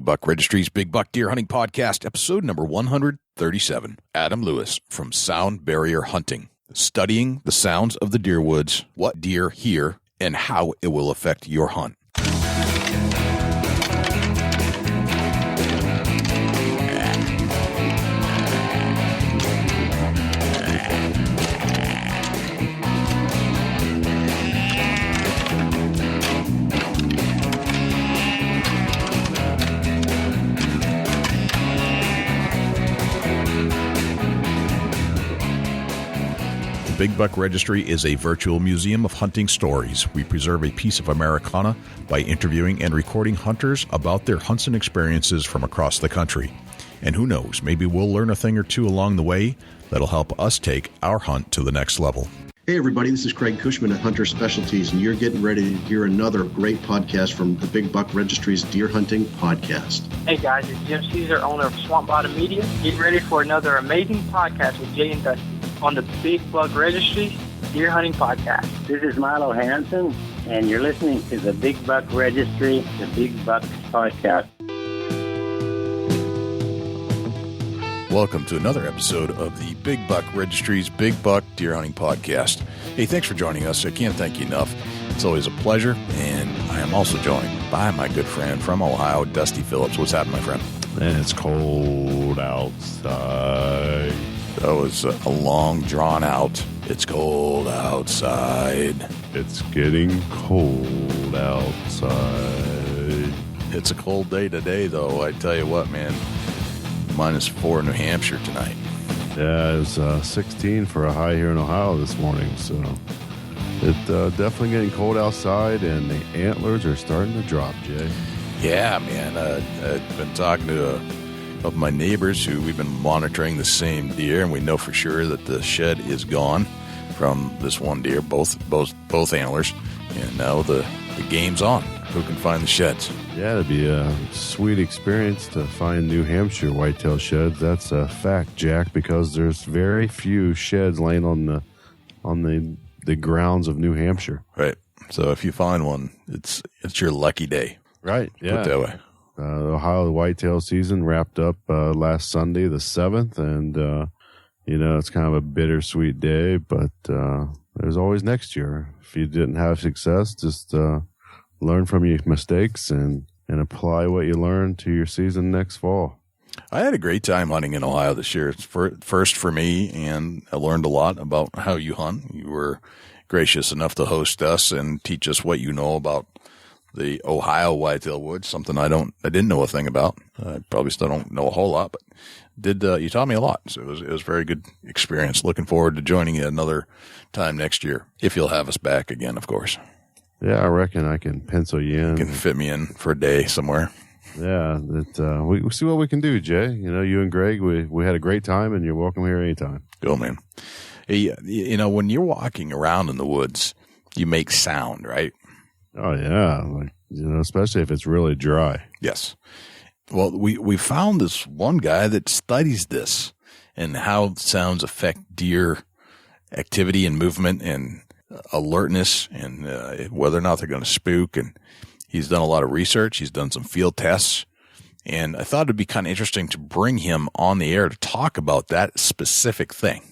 Big Buck Registry's Big Buck Deer Hunting Podcast, episode number 137. Adam Lewis from Sound Barrier Hunting, studying the sounds of the deer woods, what deer hear, and how it will affect your hunt. Big Buck Registry is a virtual museum of hunting stories. We preserve a piece of Americana by interviewing and recording hunters about their hunts and experiences from across the country. And who knows, maybe we'll learn a thing or two along the way that'll help us take our hunt to the next level. Hey everybody, this is Craig Cushman at Hunter Specialties, and you're getting ready to hear another great podcast from the Big Buck Registry's Deer Hunting Podcast. Hey guys, it's Jim Caesar, owner of Swamp Bottom Media. Get ready for another amazing podcast with Jay and Dusty on the Big Buck Registry Deer Hunting Podcast. This is Milo Hansen, and you're listening to the Big Buck Registry, the Big Buck Podcast. Welcome to another episode of the Big Buck Registry's Big Buck Deer Hunting Podcast. Hey, thanks for joining us. I can't thank you enough. It's always a pleasure, and I am also joined by my good friend from Ohio, Dusty Phillips. What's happening, my friend? And it's cold outside. That was a long, drawn-out, it's cold outside. It's getting cold outside. It's a cold day today, though. I tell you what, man. -4 in New Hampshire tonight. Yeah, it was 16 for a high here in Ohio this morning, so it's definitely getting cold outside, and the antlers are starting to drop, Jay. Yeah, man. I've been talking to of my neighbors who we've been monitoring the same deer, and we know for sure that the shed is gone from this one deer, both antlers, and now the game's on. Who can find the sheds? Yeah, it'd be a sweet experience to find New Hampshire whitetail sheds. That's a fact, Jack, because there's very few sheds laying on the grounds of New Hampshire. Right. So if you find one, it's your lucky day. Right. Yeah. Put it that way. Ohio whitetail season wrapped up last Sunday, the 7th, and it's kind of a bittersweet day, but there's always next year. If you didn't have success, just learn from your mistakes and apply what you learned to your season next fall. I had a great time hunting in Ohio this year. It's first for me, and I learned a lot about how you hunt. You were gracious enough to host us and teach us what you know about the Ohio whitetail woods, something I didn't know a thing about. I probably still don't know a whole lot, but you taught me a lot. So it was a very good experience. Looking forward to joining you another time next year, if you'll have us back again, of course. Yeah, I reckon I can pencil you in. You can fit me in for a day somewhere. Yeah, we see what we can do, Jay. You and Greg, we had a great time, and you're welcome here anytime. Go, man. Hey, when you're walking around in the woods, you make sound, right? Oh yeah, especially if it's really dry. Yes. Well, we found this one guy that studies this and how sounds affect deer activity and movement and alertness and whether or not they're going to spook. And he's done a lot of research. He's done some field tests. And I thought it'd be kind of interesting to bring him on the air to talk about that specific thing.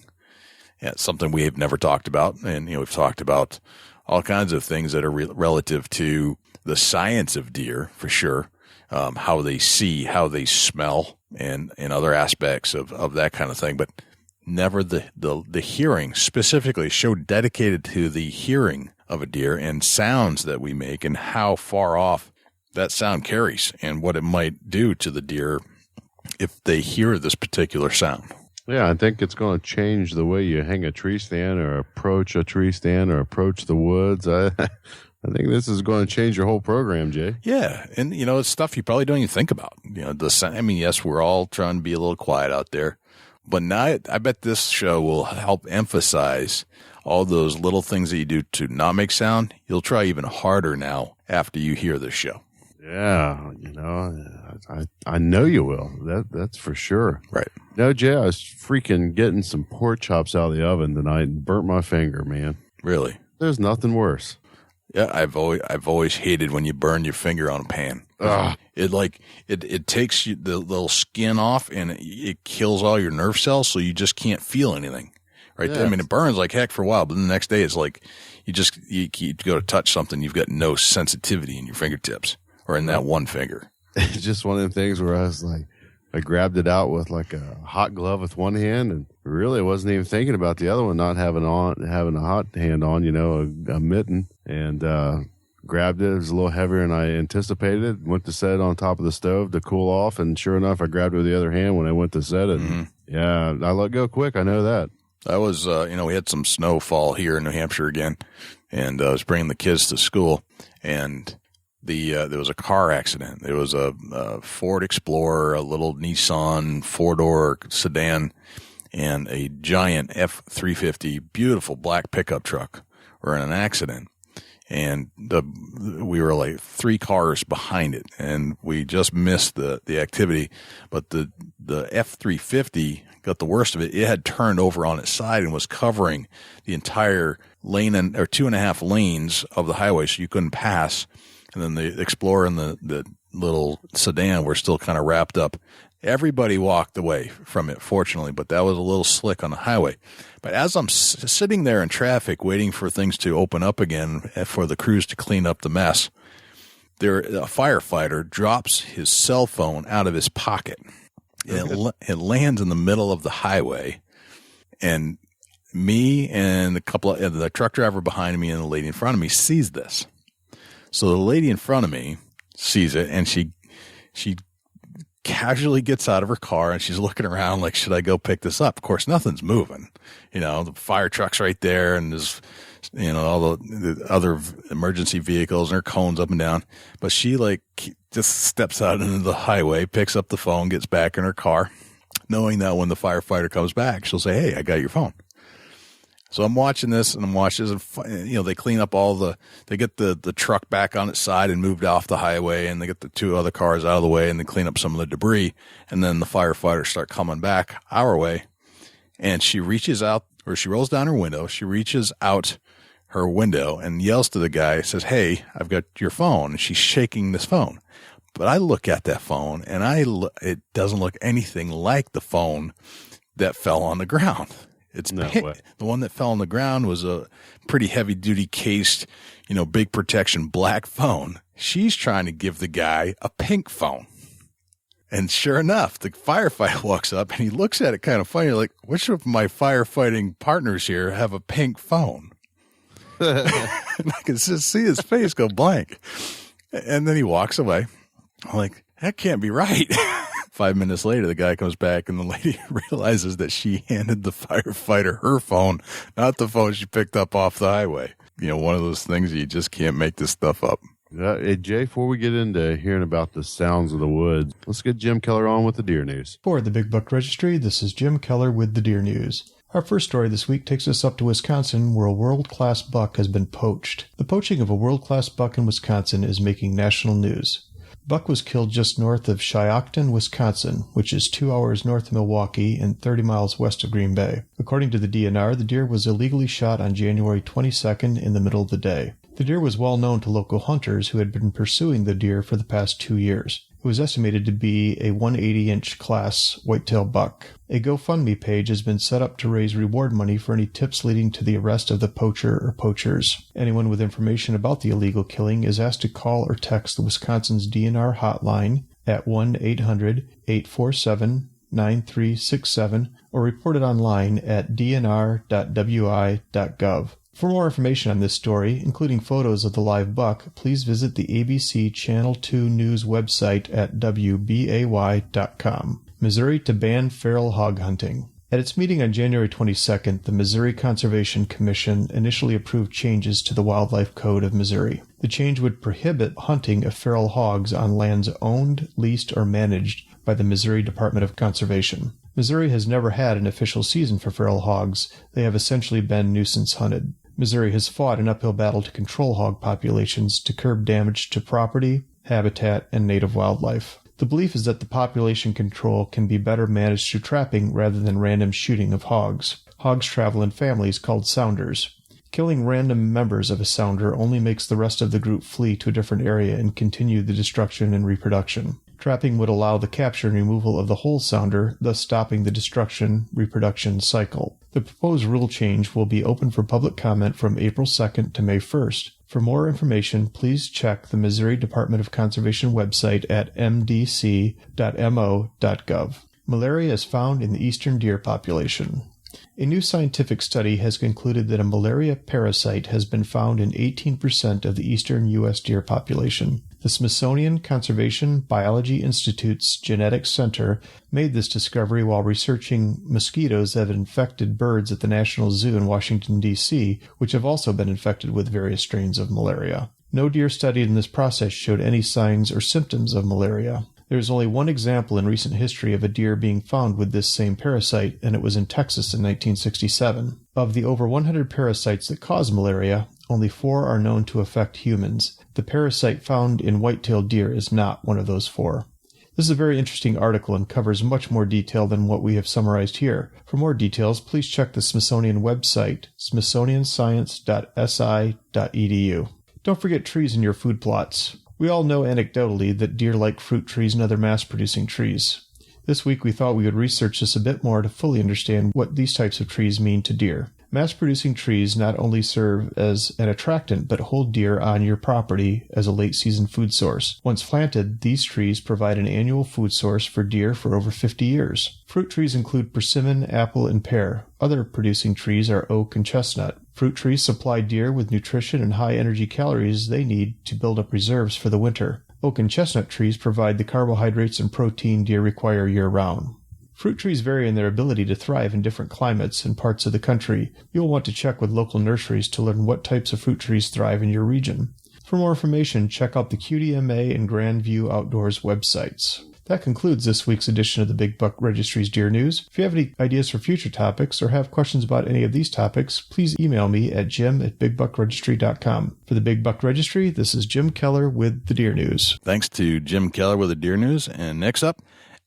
Yeah, it's something we have never talked about. And, we've talked about all kinds of things that are relative to the science of deer, for sure, how they see, how they smell, and other aspects of that kind of thing. But never the hearing, specifically a show dedicated to the hearing of a deer and sounds that we make and how far off that sound carries and what it might do to the deer if they hear this particular sound. Yeah, I think it's going to change the way you hang a tree stand or approach a tree stand or approach the woods. I think this is going to change your whole program, Jay. Yeah, and it's stuff you probably don't even think about. Yes, we're all trying to be a little quiet out there, but now I bet this show will help emphasize all those little things that you do to not make sound. You'll try even harder now after you hear this show. Yeah, I know you will. That's for sure. Right. No, Jay, I was freaking getting some pork chops out of the oven tonight and burnt my finger, man. Really? There's nothing worse. Yeah, I've always hated when you burn your finger on a pan. Ugh. It takes you the little skin off and it kills all your nerve cells, so you just can't feel anything. Right? Yeah. I mean, it burns like heck for a while, but then the next day it's like you go to touch something, you've got no sensitivity in your fingertips or in that one finger. It's just one of them things where I was like, I grabbed it out with like a hot glove with one hand, and really I wasn't even thinking about the other one not having a hot hand on, a mitten, and grabbed it. It was a little heavier than I anticipated. Went to set it on top of the stove to cool off, and sure enough, I grabbed it with the other hand when I went to set it. Mm-hmm. Yeah, I let go quick. I know that. I was, we had some snowfall here in New Hampshire again, and I was bringing the kids to school, and there was a car accident. There was a Ford Explorer, a little Nissan 4-door sedan, and a giant F-350, beautiful black pickup truck were in an accident. And we were like 3 cars behind it, and we just missed the activity. But the F-350 got the worst of it. It had turned over on its side and was covering the entire lane or 2.5 lanes of the highway, so you couldn't pass. And then the Explorer and the little sedan were still kind of wrapped up. Everybody walked away from it, fortunately, but that was a little slick on the highway. But as I'm sitting there in traffic waiting for things to open up again for the crews to clean up the mess, a firefighter drops his cell phone out of his pocket. It lands in the middle of the highway, and me and the truck driver behind me and the lady in front of me sees this. So the lady in front of me sees it, and she casually gets out of her car, and she's looking around like, should I go pick this up? Of course, nothing's moving. The fire truck's right there, and there's, all the other emergency vehicles and her cones up and down. But she just steps out into the highway, picks up the phone, gets back in her car, knowing that when the firefighter comes back, she'll say, hey, I got your phone. So I'm watching this, and they clean up they get the truck back on its side and moved off the highway, and they get the 2 other cars out of the way, and they clean up some of the debris, and then the firefighters start coming back our way, and she reaches out, or she rolls down her window, she reaches out her window and yells to the guy, says, hey, I've got your phone, and she's shaking this phone. But I look at that phone, and it doesn't look anything like the phone that fell on the ground. The one that fell on the ground was a pretty heavy duty cased, big protection black phone. She's trying to give the guy a pink phone. And sure enough, the firefighter walks up and he looks at it kind of funny, like, which of my firefighting partners here have a pink phone? And I can just see his face go blank. And then he walks away. I'm like, that can't be right. 5 minutes later, the guy comes back, and the lady realizes that she handed the firefighter her phone, not the phone she picked up off the highway. One of those things you just can't make this stuff up. Hey, Jay, before we get into hearing about the sounds of the woods, let's get Jim Keller on with the deer news. For the Big Buck Registry, this is Jim Keller with the deer news. Our first story this week takes us up to Wisconsin, where a world-class buck has been poached. The poaching of a world-class buck in Wisconsin is making national news. Buck was killed just north of Shiocton, Wisconsin, which is 2 hours north of Milwaukee and 30 miles west of Green Bay. According to the DNR, the deer was illegally shot on January 22nd in the middle of the day. The deer was well known to local hunters who had been pursuing the deer for the past 2 years. It was estimated to be a 180-inch class whitetail buck. A GoFundMe page has been set up to raise reward money for any tips leading to the arrest of the poacher or poachers. Anyone with information about the illegal killing is asked to call or text the Wisconsin's DNR hotline at 1-800-847-9367 or report it online at dnr.wi.gov. For more information on this story, including photos of the live buck, please visit the ABC Channel 2 News website at wbay.com. Missouri to ban feral hog hunting. At its meeting on January 22nd, the Missouri Conservation Commission initially approved changes to the Wildlife Code of Missouri. The change would prohibit hunting of feral hogs on lands owned, leased, or managed by the Missouri Department of Conservation. Missouri has never had an official season for feral hogs. They have essentially been nuisance hunted. Missouri has fought an uphill battle to control hog populations to curb damage to property, habitat, and native wildlife. The belief is that the population control can be better managed through trapping rather than random shooting of hogs. Hogs travel in families called sounders. Killing random members of a sounder only makes the rest of the group flee to a different area and continue the destruction and reproduction. Trapping would allow the capture and removal of the whole sounder, thus stopping the destruction-reproduction cycle. The proposed rule change will be open for public comment from April 2nd to May 1st. For more information, please check the Missouri Department of Conservation website at mdc.mo.gov. Malaria is found in the eastern deer population. A new scientific study has concluded that a malaria parasite has been found in 18% of the eastern U.S. deer population. The Smithsonian Conservation Biology Institute's Genetics Center made this discovery while researching mosquitoes that have infected birds at the National Zoo in Washington, D.C., which have also been infected with various strains of malaria. No deer studied in this process showed any signs or symptoms of malaria. There is only one example in recent history of a deer being found with this same parasite, and it was in Texas in 1967. Of the over 100 parasites that cause malaria, only 4 are known to affect humans. The parasite found in white-tailed deer is not one of those 4. This is a very interesting article and covers much more detail than what we have summarized here. For more details, please check the Smithsonian website, smithsonianscience.si.edu. Don't forget trees in your food plots. We all know anecdotally that deer like fruit trees and other mass-producing trees. This week we thought we would research this a bit more to fully understand what these types of trees mean to deer. Mass-producing trees not only serve as an attractant, but hold deer on your property as a late-season food source. Once planted, these trees provide an annual food source for deer for over 50 years. Fruit trees include persimmon, apple, and pear. Other producing trees are oak and chestnut. Fruit trees supply deer with nutrition and high-energy calories they need to build up reserves for the winter. Oak and chestnut trees provide the carbohydrates and protein deer require year-round. Fruit trees vary in their ability to thrive in different climates and parts of the country. You'll want to check with local nurseries to learn what types of fruit trees thrive in your region. For more information, check out the QDMA and Grandview Outdoors websites. That concludes this week's edition of the Big Buck Registry's Deer News. If you have any ideas for future topics or have questions about any of these topics, please email me at jim@bigbuckregistry.com. For the Big Buck Registry, this is Jim Keller with the Deer News. Thanks to Jim Keller with the Deer News. And next up,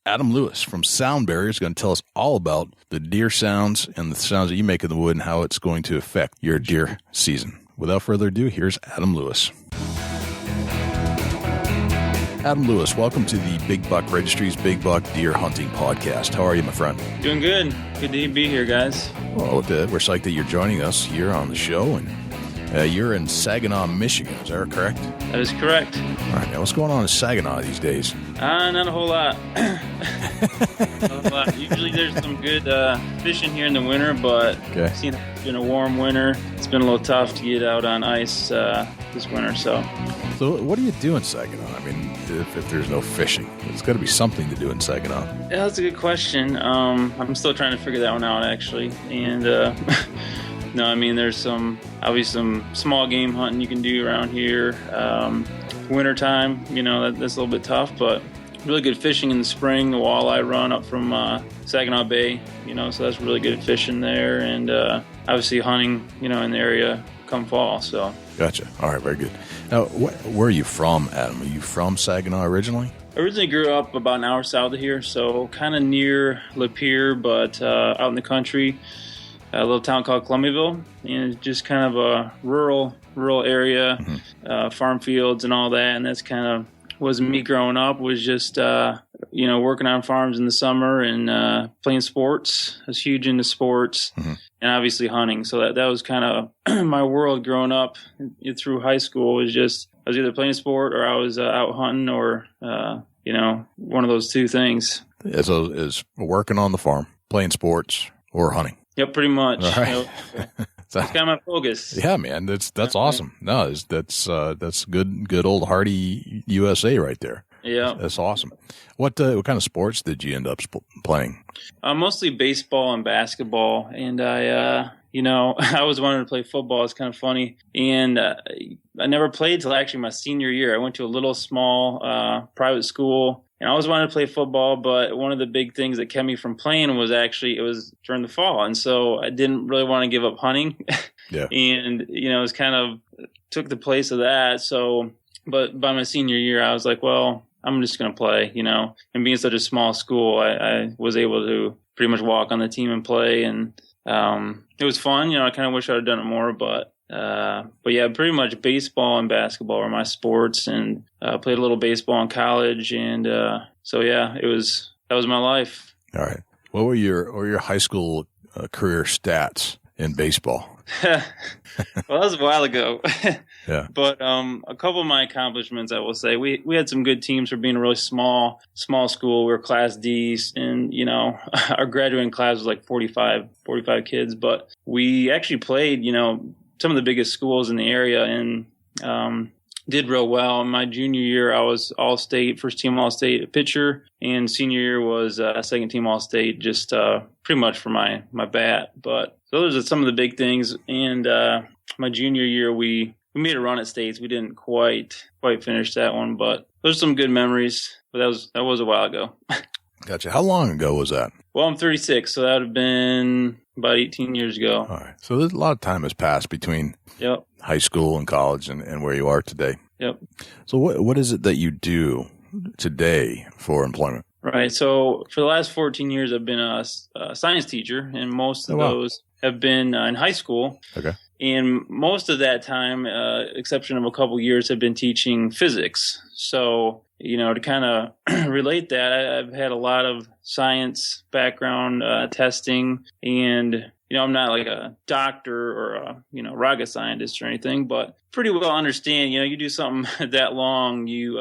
Adam Lewis from Sound Barrier is going to tell us all about the deer sounds and the sounds that you make in the wood and how it's going to affect your deer season. Without further ado, here's Adam Lewis. Adam Lewis, welcome to the Big Buck Registry's Big Buck Deer Hunting Podcast. How are you, my friend? Doing good. Good to be here, guys. Well, we're psyched that you're joining us here on the show, and you're in Saginaw, Michigan. Is that correct? That is correct. All right. Now, what's going on in Saginaw these days? Not a whole lot. Usually there's some good fishing here in the winter, but seeing it's been a warm winter, it's been a little tough to get out on ice this winter. So what do you do in Saginaw? I mean, if there's no fishing, there's got to be something to do in Saginaw. Yeah, that's a good question. I'm still trying to figure that one out, actually. And no, I mean, there's some small game hunting you can do around here. Wintertime, that's a little bit tough, but really good fishing in the spring. The walleye run up from Saginaw Bay, so that's really good fishing there. And obviously hunting, in the area come fall. So gotcha. All right, very good. Now, where are you from, Adam? Are you from Saginaw originally? I originally grew up about an hour south of here, so kind of near Lapeer, but out in the country. A little town called Columbiaville, and just kind of a rural area, farm fields and all that. And that's kind of was me growing up, was just, working on farms in the summer and playing sports. I was huge into sports and obviously hunting. So that was kind of my world growing up through high school. Was just, I was either playing sport or I was out hunting or, one of those two things. So is working on the farm, playing sports, or hunting? Yep, pretty much. All right. That's kind of my focus. Yeah, man, that's awesome. No, that's good old hardy USA right there. Yeah, that's awesome. What kind of sports did you end up playing? Mostly baseball and basketball, and I always wanted to play football. It's kind of funny, and I never played till actually my senior year. I went to a little small private school. And I always wanted to play football, but one of the big things that kept me from playing was it was during the fall. And so I didn't really want to give up hunting. Yeah. And, it was kind of took the place of that. So, but by my senior year, I was like, well, I'm just going to play, and being such a small school, I was able to pretty much walk on the team and play. And it was fun. I kind of wish I'd have done it more, but yeah, pretty much baseball and basketball were my sports, and played a little baseball in college. And so, yeah, that was my life. All right. What were your high school career stats in baseball? Well, that was a while ago. Yeah. But a couple of my accomplishments, I will say, we had some good teams for being a really small school. We were Class D, and our graduating class was like 45 kids. But we actually played, some of the biggest schools in the area, and did real well. In my junior year, I was All-State, first team All-State pitcher, and senior year was second team All-State, just pretty much for my bat. But those are some of the big things. And my junior year, we made a run at states. We didn't quite finish that one, but those are some good memories. But that was a while ago. Gotcha. How long ago was that? Well, I'm 36, so that would have been about 18 years ago. All right. So there's a lot of time has passed between high school and college and where you are today. Yep. So what is it that you do today for employment? Right. So for the last 14 years, I've been a science teacher, and most of those have been in high school. Okay. And most of that time, exception of a couple years, have been teaching physics. So, to kind of relate that, I've had a lot of science background testing, and, I'm not like a doctor or a, rocket scientist or anything, but pretty well understand, you do something that long, you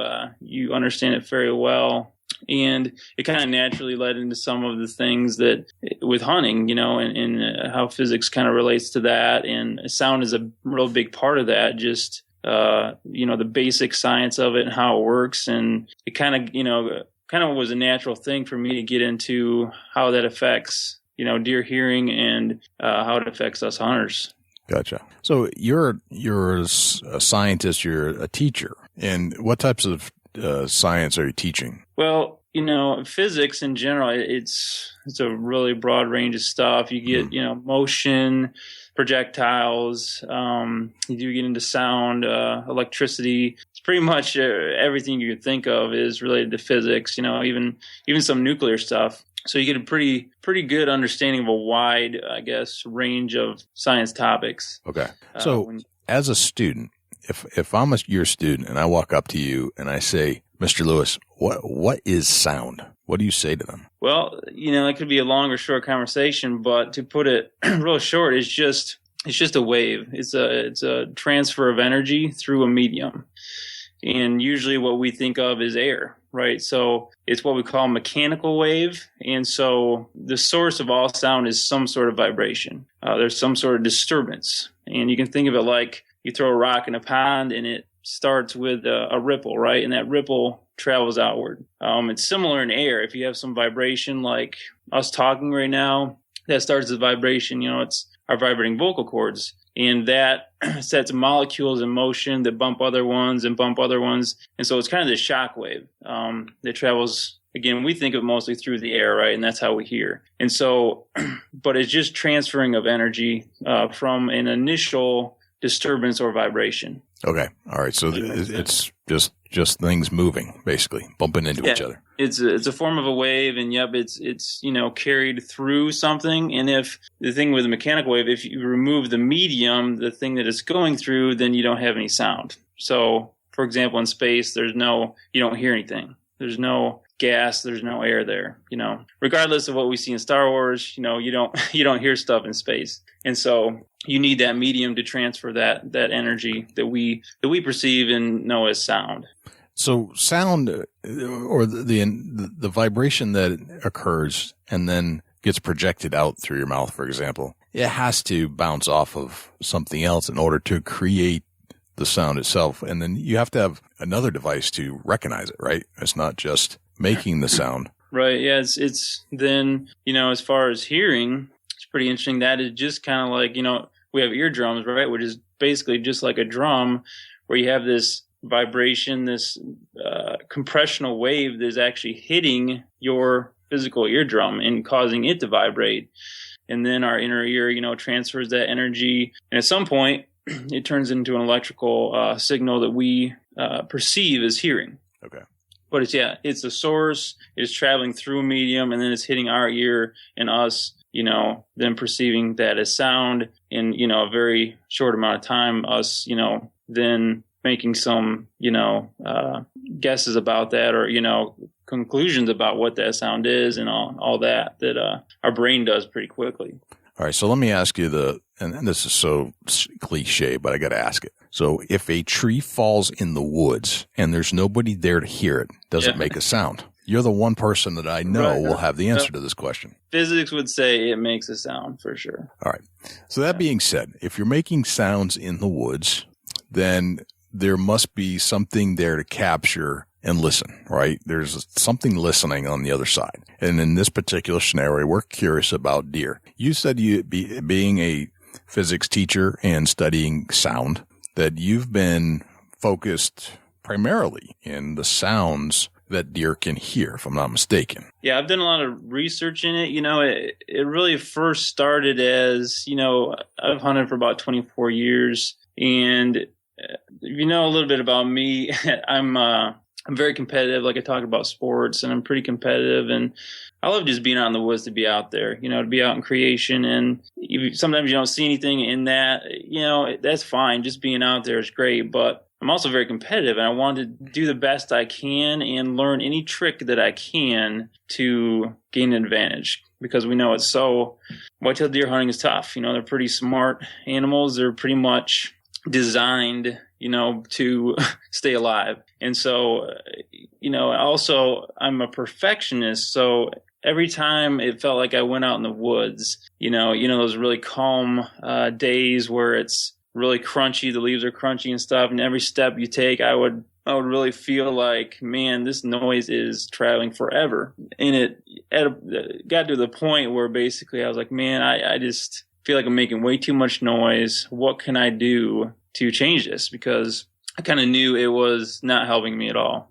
understand it very well. And it kind of naturally led into some of the things that with hunting, and how physics kind of relates to that. And sound is a real big part of that, just, the basic science of it and how it works. And it kind of was a natural thing for me to get into how that affects, deer hearing and how it affects us hunters. Gotcha. So you're a scientist, you're a teacher. And what types of science are you teaching? Well, physics in general, it's a really broad range of stuff. You get, motion, projectiles, you do get into sound, electricity. It's pretty much everything you could think of is related to physics, even some nuclear stuff. So you get a pretty good understanding of a wide, I guess, range of science topics. Okay. So as a student, if I'm your student and I walk up to you and I say, Mr. Lewis, what is sound? What do you say to them? Well, it could be a long or short conversation, but to put it real short, it's just a wave. It's a transfer of energy through a medium. And usually what we think of is air, right? So it's what we call mechanical wave. And so the source of all sound is some sort of vibration. There's some sort of disturbance. And you can think of it like you throw a rock in a pond and it starts with a ripple, right? And that ripple travels outward. It's similar in air. If you have some vibration like us talking right now, that starts as vibration. It's our vibrating vocal cords. And that sets molecules in motion that bump other ones and bump other ones. And so it's kind of this shock wave that travels, again, we think of mostly through the air, right? And that's how we hear. And so, but it's just transferring of energy from an initial disturbance or vibration. Okay. All right. So it's just things moving, basically, bumping into each other. It's a form of a wave, and it's carried through something. And if the thing with a mechanical wave, if you remove the medium, the thing that it's going through, then you don't have any sound. So, for example, in space, you don't hear anything. There's no gas, there's no air there. Regardless of what we see in Star Wars, you don't hear stuff in space. And so you need that medium to transfer that energy that we perceive and know as sound. So sound, or the vibration that occurs and then gets projected out through your mouth, for example, it has to bounce off of something else in order to create the sound itself. And then you have to have another device to recognize it, right? It's not just making the sound. Right. Yeah. It's then, as far as hearing, it's pretty interesting. That is just kind of like, we have eardrums, right? Which is basically just like a drum where you have this vibration, this compressional wave that is actually hitting your physical eardrum and causing it to vibrate. And then our inner ear, transfers that energy. And at some point, it turns into an electrical signal that we perceive as hearing. Okay. But it's the source. It's traveling through a medium, and then it's hitting our ear and us them perceiving that as sound in, a very short amount of time, us, then making some, guesses about that or, conclusions about what that sound is and all that our brain does pretty quickly. All right. So let me ask you and this is so cliche, but I got to ask it. So if a tree falls in the woods and there's nobody there to hear it, does it make a sound? You're the one person that I know will have the answer to this question. Physics would say it makes a sound for sure. All right. So that being said, if you're making sounds in the woods, then there must be something there to capture and listen, right? There's something listening on the other side. And in this particular scenario, we're curious about deer. You said being a physics teacher and studying sound, that you've been focused primarily in the sounds that deer can hear, if I'm not mistaken. Yeah, I've done a lot of research in it. It really first started as, I've hunted for about 24 years. And if you know a little bit about me, I'm very competitive. Like I talk about sports, and I'm pretty competitive. And I love just being out in the woods, to be out there, to be out in creation. And sometimes you don't see anything in that, that's fine. Just being out there is great. But I'm also very competitive, and I want to do the best I can and learn any trick that I can to gain an advantage, because we know whitetail deer hunting is tough. They're pretty smart animals. They're pretty much designed, to stay alive. And so, also I'm a perfectionist. So every time it felt like I went out in the woods, those really calm days where it's really crunchy, the leaves are crunchy and stuff, and every step you take, I would really feel like, man, this noise is traveling forever. And it got to the point where basically I was like, man, I just feel like I'm making way too much noise. What can I do to change this? Because I kind of knew it was not helping me at all,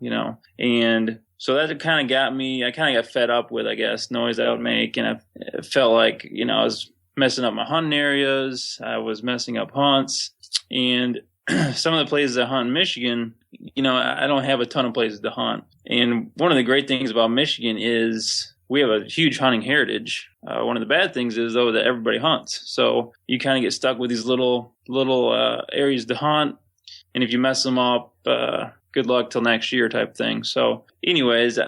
and so that kind of got me, I kind of got fed up with, I guess, noise I would make. And I felt like, I was messing up my hunting areas. I was messing up hunts. And some of the places I hunt in Michigan, I don't have a ton of places to hunt. And one of the great things about Michigan is we have a huge hunting heritage. One of the bad things is, though, that everybody hunts. So you kind of get stuck with these little areas to hunt. And if you mess them up, good luck till next year type thing. So anyways,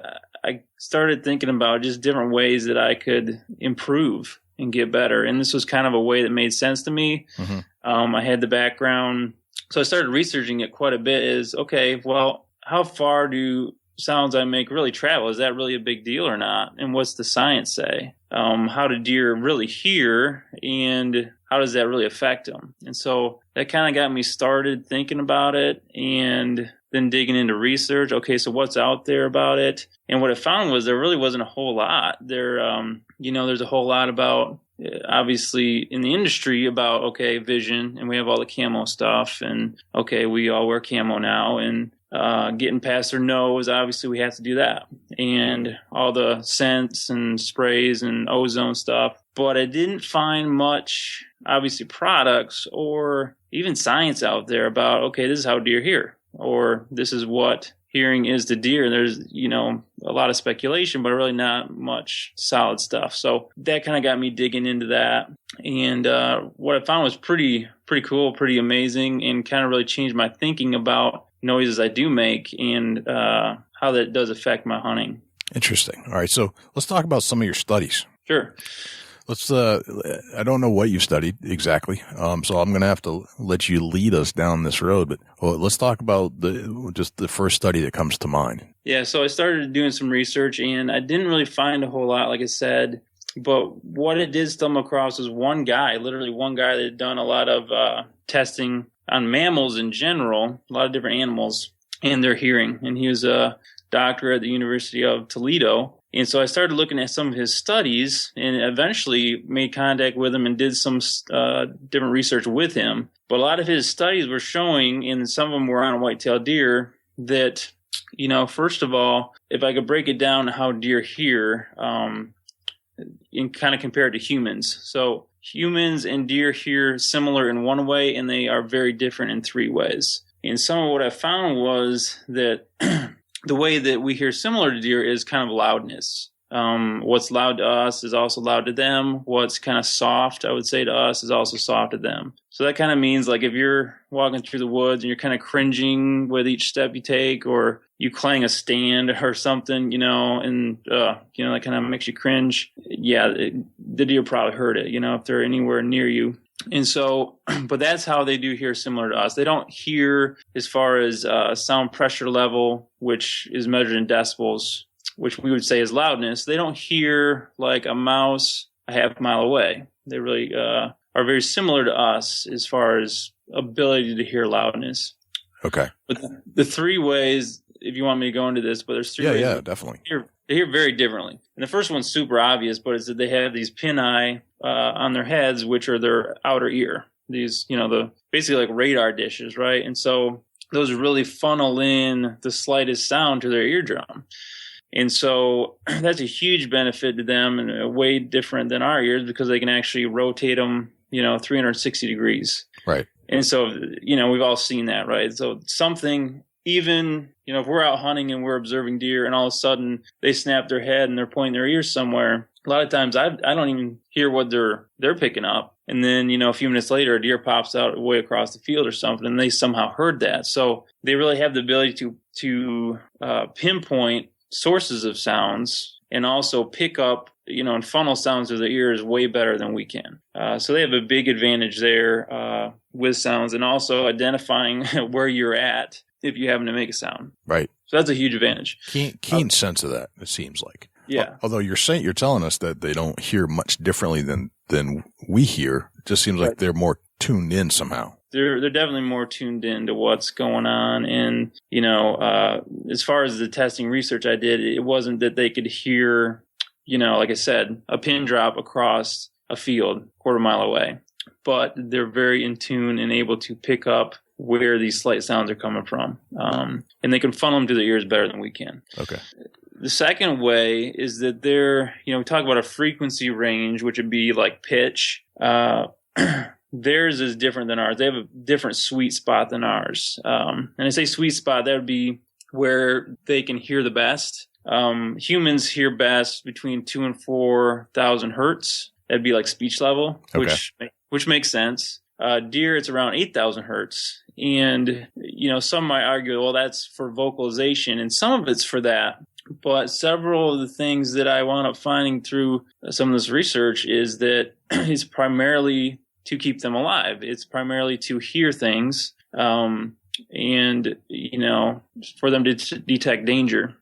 I started thinking about just different ways that I could improve and get better. And this was kind of a way that made sense to me. Mm-hmm. I had the background. So I started researching it quite a bit. Is, okay, well, how far do sounds I make really travel? Is that really a big deal or not? And what's the science say? How do deer really hear, and how does that really affect them? And so that kind of got me started thinking about it, and then digging into research. Okay, so what's out there about it? And what I found was there really wasn't a whole lot. There's a whole lot about, obviously in the industry, about, okay, vision, and we have all the camo stuff, and okay, we all wear camo now, and getting past their nose, obviously we have to do that, and all the scents and sprays and ozone stuff. But I didn't find much, obviously, products or even science out there about, okay, this is how deer hear, or this is what hearing is to deer. There's, a lot of speculation, but really not much solid stuff. So that kind of got me digging into that. And what I found was pretty cool, pretty amazing, and kind of really changed my thinking about noises I do make and how that does affect my hunting. Interesting. All right. So let's talk about some of your studies. Sure. I don't know what you studied exactly. So I'm going to have to let you lead us down this road, but let's talk about the first study that comes to mind. Yeah. So I started doing some research, and I didn't really find a whole lot, like I said, but what it did stumble across was literally one guy that had done a lot of testing on mammals in general, a lot of different animals, and their hearing. And he was a doctor at the University of Toledo. And so I started looking at some of his studies, and eventually made contact with him and did some different research with him. But a lot of his studies were showing, and some of them were on white-tailed deer, that, first of all, if I could break it down how deer hear, and kind of compare it to humans. So humans and deer hear similar in one way, and they are very different in three ways. And some of what I found was that the way that we hear similar to deer is kind of loudness. What's loud to us is also loud to them. What's kind of soft, I would say, to us is also soft to them. So that kind of means, like, if you're walking through the woods and you're kind of cringing with each step you take, or you clang a stand or something, and, that kind of makes you cringe. Yeah, the deer probably heard it, if they're anywhere near you. And so, but that's how they do hear similar to us. They don't hear as far as sound pressure level, which is measured in decibels, which we would say is loudness. They don't hear like a mouse a half mile away. They really are very similar to us as far as ability to hear loudness. Okay. But the three ways, if you want me to go into this, but there's three ways. Yeah, definitely. They hear very differently. And the first one's super obvious, but it's that they have these pinnae on their heads, which are their outer ear. These, the basically like radar dishes, right? And so those really funnel in the slightest sound to their eardrum. And so that's a huge benefit to them, and way different than our ears, because they can actually rotate them, 360 degrees. Right. And so, we've all seen that, right? So something, even, if we're out hunting and we're observing deer and all of a sudden they snap their head and they're pointing their ears somewhere, a lot of times I don't even hear what they're picking up. And then, a few minutes later, a deer pops out way across the field or something, and they somehow heard that. So they really have the ability to pinpoint sources of sounds, and also pick up, and funnel sounds to their ears way better than we can. So they have a big advantage there with sounds, and also identifying where you're at if you happen to make a sound. Right. So that's a huge advantage. Keen sense of that, it seems like. Yeah. Although you're telling us that they don't hear much differently than we hear. It just seems like they're more tuned in somehow. They're definitely more tuned in to what's going on. And, as far as the testing research I did, it wasn't that they could hear, like I said, a pin drop across a field quarter mile away, but they're very in tune and able to pick up where these slight sounds are coming from. And they can funnel them to their ears better than we can. Okay. The second way is that they're, we talk about a frequency range, which would be like pitch. Theirs is different than ours. They have a different sweet spot than ours. And I say sweet spot, that would be where they can hear the best. Humans hear best between 2,000 and 4,000 hertz. That'd be like speech level, which makes sense. Deer, it's around 8,000 hertz. And, some might argue, well, that's for vocalization, and some of it's for that. But several of the things that I wound up finding through some of this research is that it's primarily to keep them alive. It's primarily to hear things, and, for them to detect danger.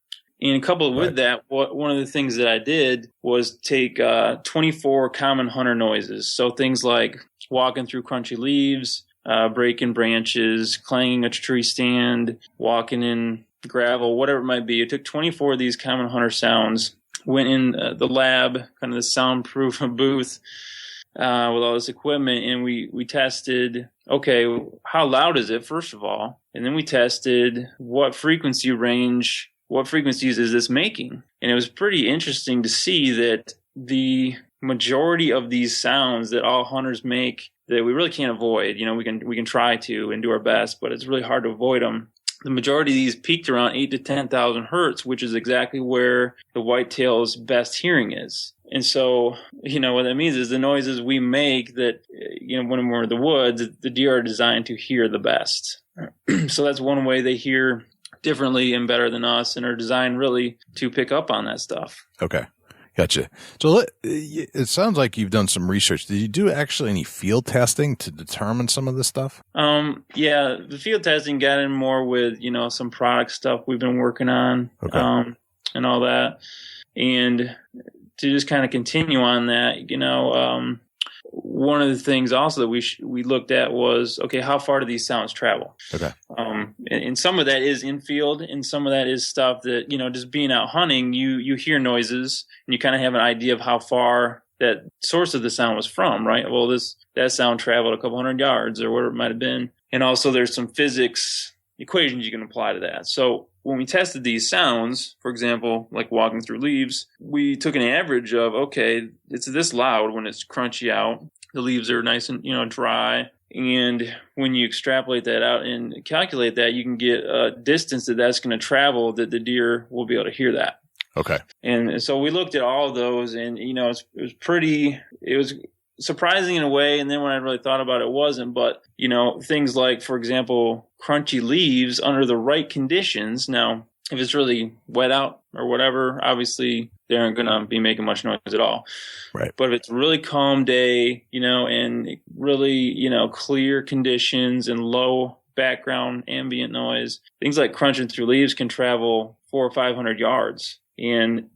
And coupled with that, one of the things that I did was take 24 common hunter noises. So things like walking through crunchy leaves, breaking branches, clanging a tree stand, walking in gravel, whatever it might be. I took 24 of these common hunter sounds, went in the lab, kind of the soundproof booth, with all this equipment, and we tested, okay, how loud is it, first of all? And then we tested what frequencies is this making? And it was pretty interesting to see that the majority of these sounds that all hunters make that we really can't avoid, we can try to and do our best, but it's really hard to avoid them. The majority of these peaked around 8,000 to 10,000 hertz, which is exactly where the whitetail's best hearing is. And so, what that means is the noises we make that, when we're in the woods, the deer are designed to hear the best. So that's one way they hear differently and better than us, and are designed really to pick up on that stuff. Okay. Gotcha. So it sounds like you've done some research. Did you do actually any field testing to determine some of this stuff? Yeah, the field testing got in more with, some product stuff we've been working on, and all that. And to just kind of continue on that, one of the things also that we looked at was, okay, how far do these sounds travel? Okay. And some of that is in field, and some of that is stuff that, just being out hunting, you hear noises and you kind of have an idea of how far that source of the sound was from, right? Well, that sound traveled a couple hundred yards or whatever it might have been. And also there's some physics equations you can apply to that. So when we tested these sounds, for example, like walking through leaves, we took an average of, okay, it's this loud when it's crunchy out. The leaves are nice and, dry. And when you extrapolate that out and calculate that, you can get a distance that's going to travel that the deer will be able to hear that. Okay. And so we looked at all of those, and, it was surprising in a way. And then when I really thought about it, it wasn't. But, things like, for example, crunchy leaves under the right conditions. Now, if it's really wet out or whatever, obviously they aren't going to be making much noise at all. Right. But if it's a really calm day, and really, clear conditions and low background ambient noise, things like crunching through leaves can travel 400 or 500 yards. And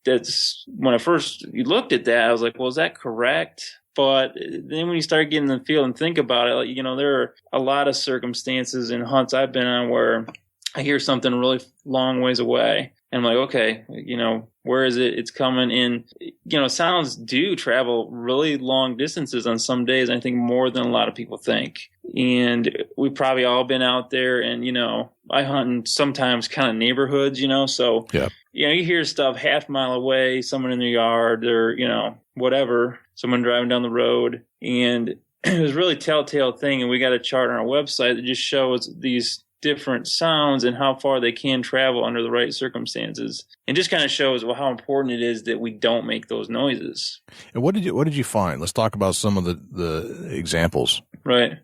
that's when I first looked at that, I was like, well, is that correct? But then when you start getting in the field and think about it, there are a lot of circumstances in hunts I've been on where I hear something really long ways away. And I'm like, okay, where is it? It's coming in. Sounds do travel really long distances on some days. I think more than a lot of people think. And we've probably all been out there, and, I hunt in sometimes kind of neighborhoods, so, yeah. You hear stuff half a mile away, someone in their yard or, whatever, someone driving down the road. And it was really a telltale thing. And we got a chart on our website that just shows these different sounds and how far they can travel under the right circumstances, and just kind of shows how important it is that we don't make those noises. And what did you find? Let's talk about some of the examples. Right.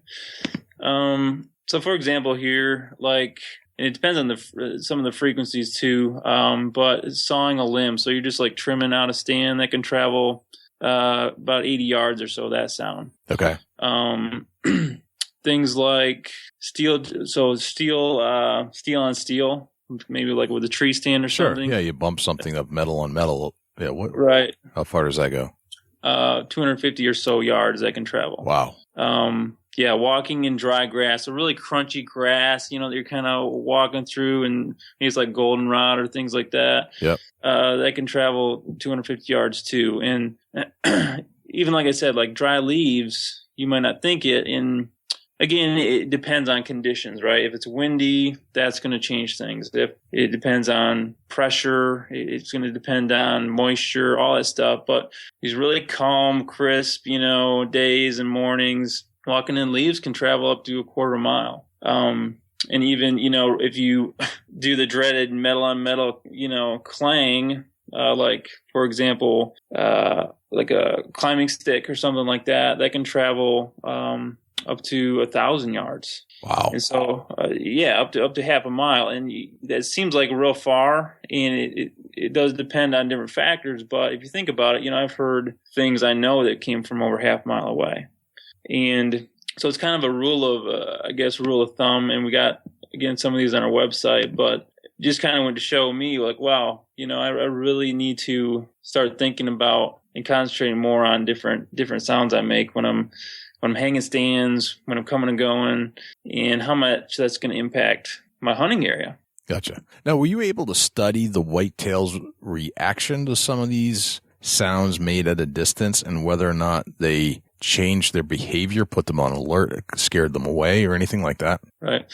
So for example, here, and it depends on some of the frequencies too. But sawing a limb, so you're just like trimming out a stand that can travel about 80 yards or so. That sound. Okay. Things like steel on steel, maybe like with a tree stand or something. Yeah, you bump something up metal on metal. Yeah, right. How far does that go? 250 or so yards that can travel. Wow. Yeah, walking in dry grass, so really crunchy grass, that you're kind of walking through, and it's like goldenrod or things like that. Yep. That can travel 250 yards too. And even like I said, like dry leaves, you might not think it. And again, it depends on conditions, right? If it's windy, that's going to change things. If it depends on pressure, it's going to depend on moisture, all that stuff. But these really calm, crisp, days and mornings, walking in leaves can travel up to a quarter mile. And even, if you do the dreaded metal on metal, clang, like, for example, like a climbing stick or something like that, that can travel up to 1,000 yards. Wow. And so, up to half a mile. And that seems like real far, and it does depend on different factors. But if you think about it, I've heard things I know that came from over half a mile away. And so it's kind of a rule of thumb. And we got, again, some of these on our website, but just kind of went to show me like, wow, I really need to start thinking about and concentrating more on different sounds I make when I'm hanging stands, when I'm coming and going, and how much that's going to impact my hunting area. Gotcha. Now, were you able to study the whitetail's reaction to some of these sounds made at a distance, and whether or not they changed their behavior, put them on alert, scared them away, or anything like that? Right.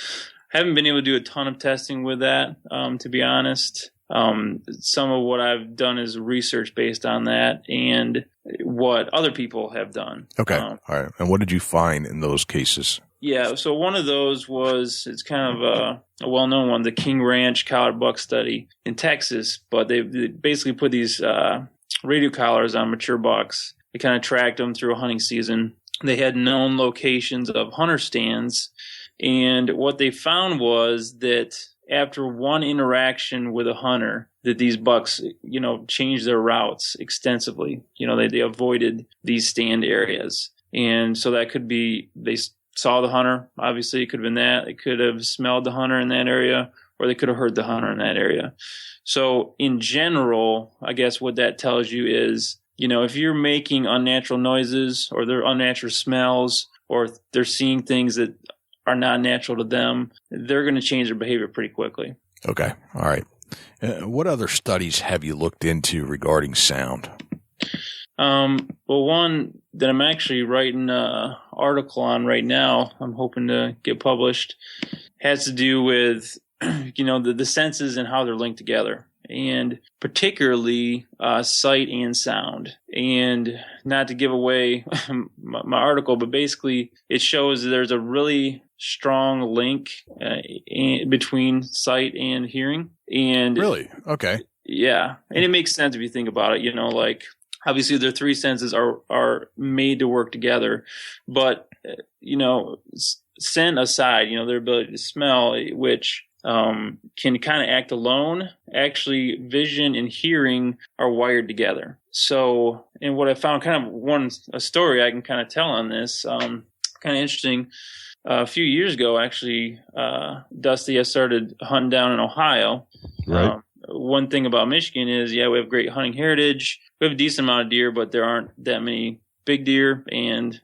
Haven't been able to do a ton of testing with that, to be honest. Some of what I've done is research based on that and what other people have done. Okay. All right. And what did you find in those cases? Yeah. So one of those it's kind of a well-known one, the King Ranch collared buck study in Texas, but they basically put these radio collars on mature bucks. They kind of tracked them through a hunting season. They had known locations of hunter stands. And what they found was that after one interaction with a hunter, that these bucks, changed their routes extensively. They avoided these stand areas. And so that could be, they saw the hunter. Obviously, it could have been that. They could have smelled the hunter in that area, or they could have heard the hunter in that area. So in general, I guess what that tells you is, if you're making unnatural noises, or they're unnatural smells, or they're seeing things that are not natural to them, they're going to change their behavior pretty quickly. Okay. All right. What other studies have you looked into regarding sound? Well, one that I'm actually writing an article on right now, I'm hoping to get published, has to do with, the senses and how they're linked together, and particularly sight and sound. And not to give away my article, but basically it shows that there's a really strong link between sight and hearing. And really? Okay. Yeah. And it makes sense if you think about it, like obviously their three senses are made to work together, but scent aside, their ability to smell, which can kind of act alone. Actually, vision and hearing are wired together. So, and what I found, kind of a story I can kind of tell on this, kind of interesting. A few years ago, actually, Dusty, I started hunting down in Ohio. Right. One thing about Michigan is, we have great hunting heritage. We have a decent amount of deer, but there aren't that many big deer, and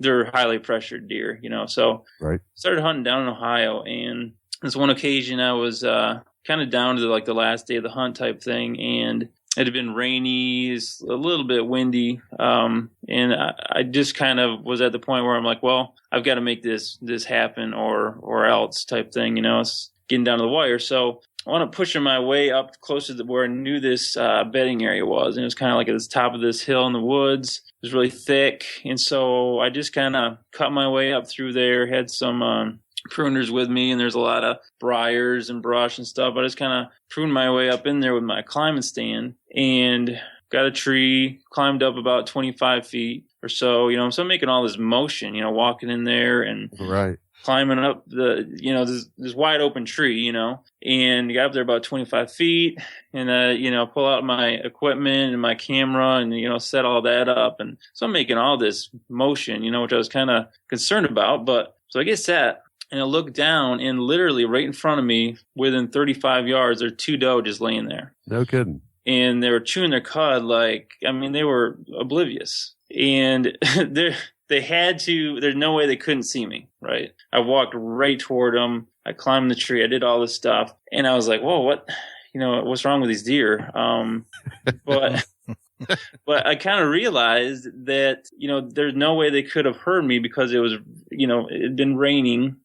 they're highly pressured deer, So right. Started hunting down in Ohio, and this one occasion I was kind of down to the last day of the hunt type thing, and it had been rainy, a little bit windy, and I just kind of was at the point where I'm like, well, I've got to make this happen or else type thing, It's getting down to the wire. So I want to push my way up closer to where I knew this bedding area was, and it was kind of like at the top of this hill in the woods. It was really thick, and so I just kind of cut my way up through there, had some pruners with me, and there's a lot of briars and brush and stuff. I just kind of pruned my way up in there with my climbing stand and got a tree, climbed up about 25 feet or so, so I'm making all this motion, walking in there and right. climbing up this wide open tree, and got up there about 25 feet and, pull out my equipment and my camera and, set all that up. And so I'm making all this motion, which I was kind of concerned about. But so I get set and I look down, and literally right in front of me, within 35 yards, there are two doe just laying there. No kidding. And they were chewing their cud they were oblivious. And they had to, there's no way they couldn't see me, right? I walked right toward them. I climbed the tree. I did all this stuff. And I was like, whoa, what's wrong with these deer? But I kind of realized that, there's no way they could have heard me because it was, it had been raining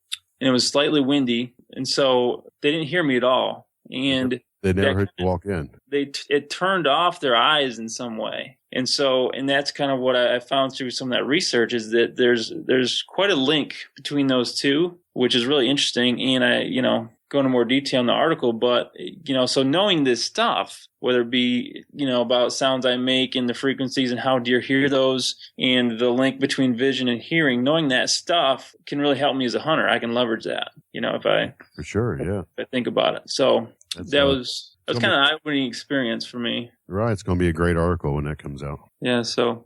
and it was slightly windy. And so they didn't hear me at all. And they never heard you walk in. It turned off their eyes in some way. And so, and that's kind of what I found through some of that research, is that there's quite a link between those two, which is really interesting. And I, go into more detail in the article, but, so knowing this stuff, whether it be, about sounds I make and the frequencies and how deer hear those and the link between vision and hearing, knowing that stuff can really help me as a hunter. I can leverage that, For sure. Yeah. if I think about it. So that was kind of an eye-opening experience for me. Right. It's going to be a great article when that comes out. Yeah. So,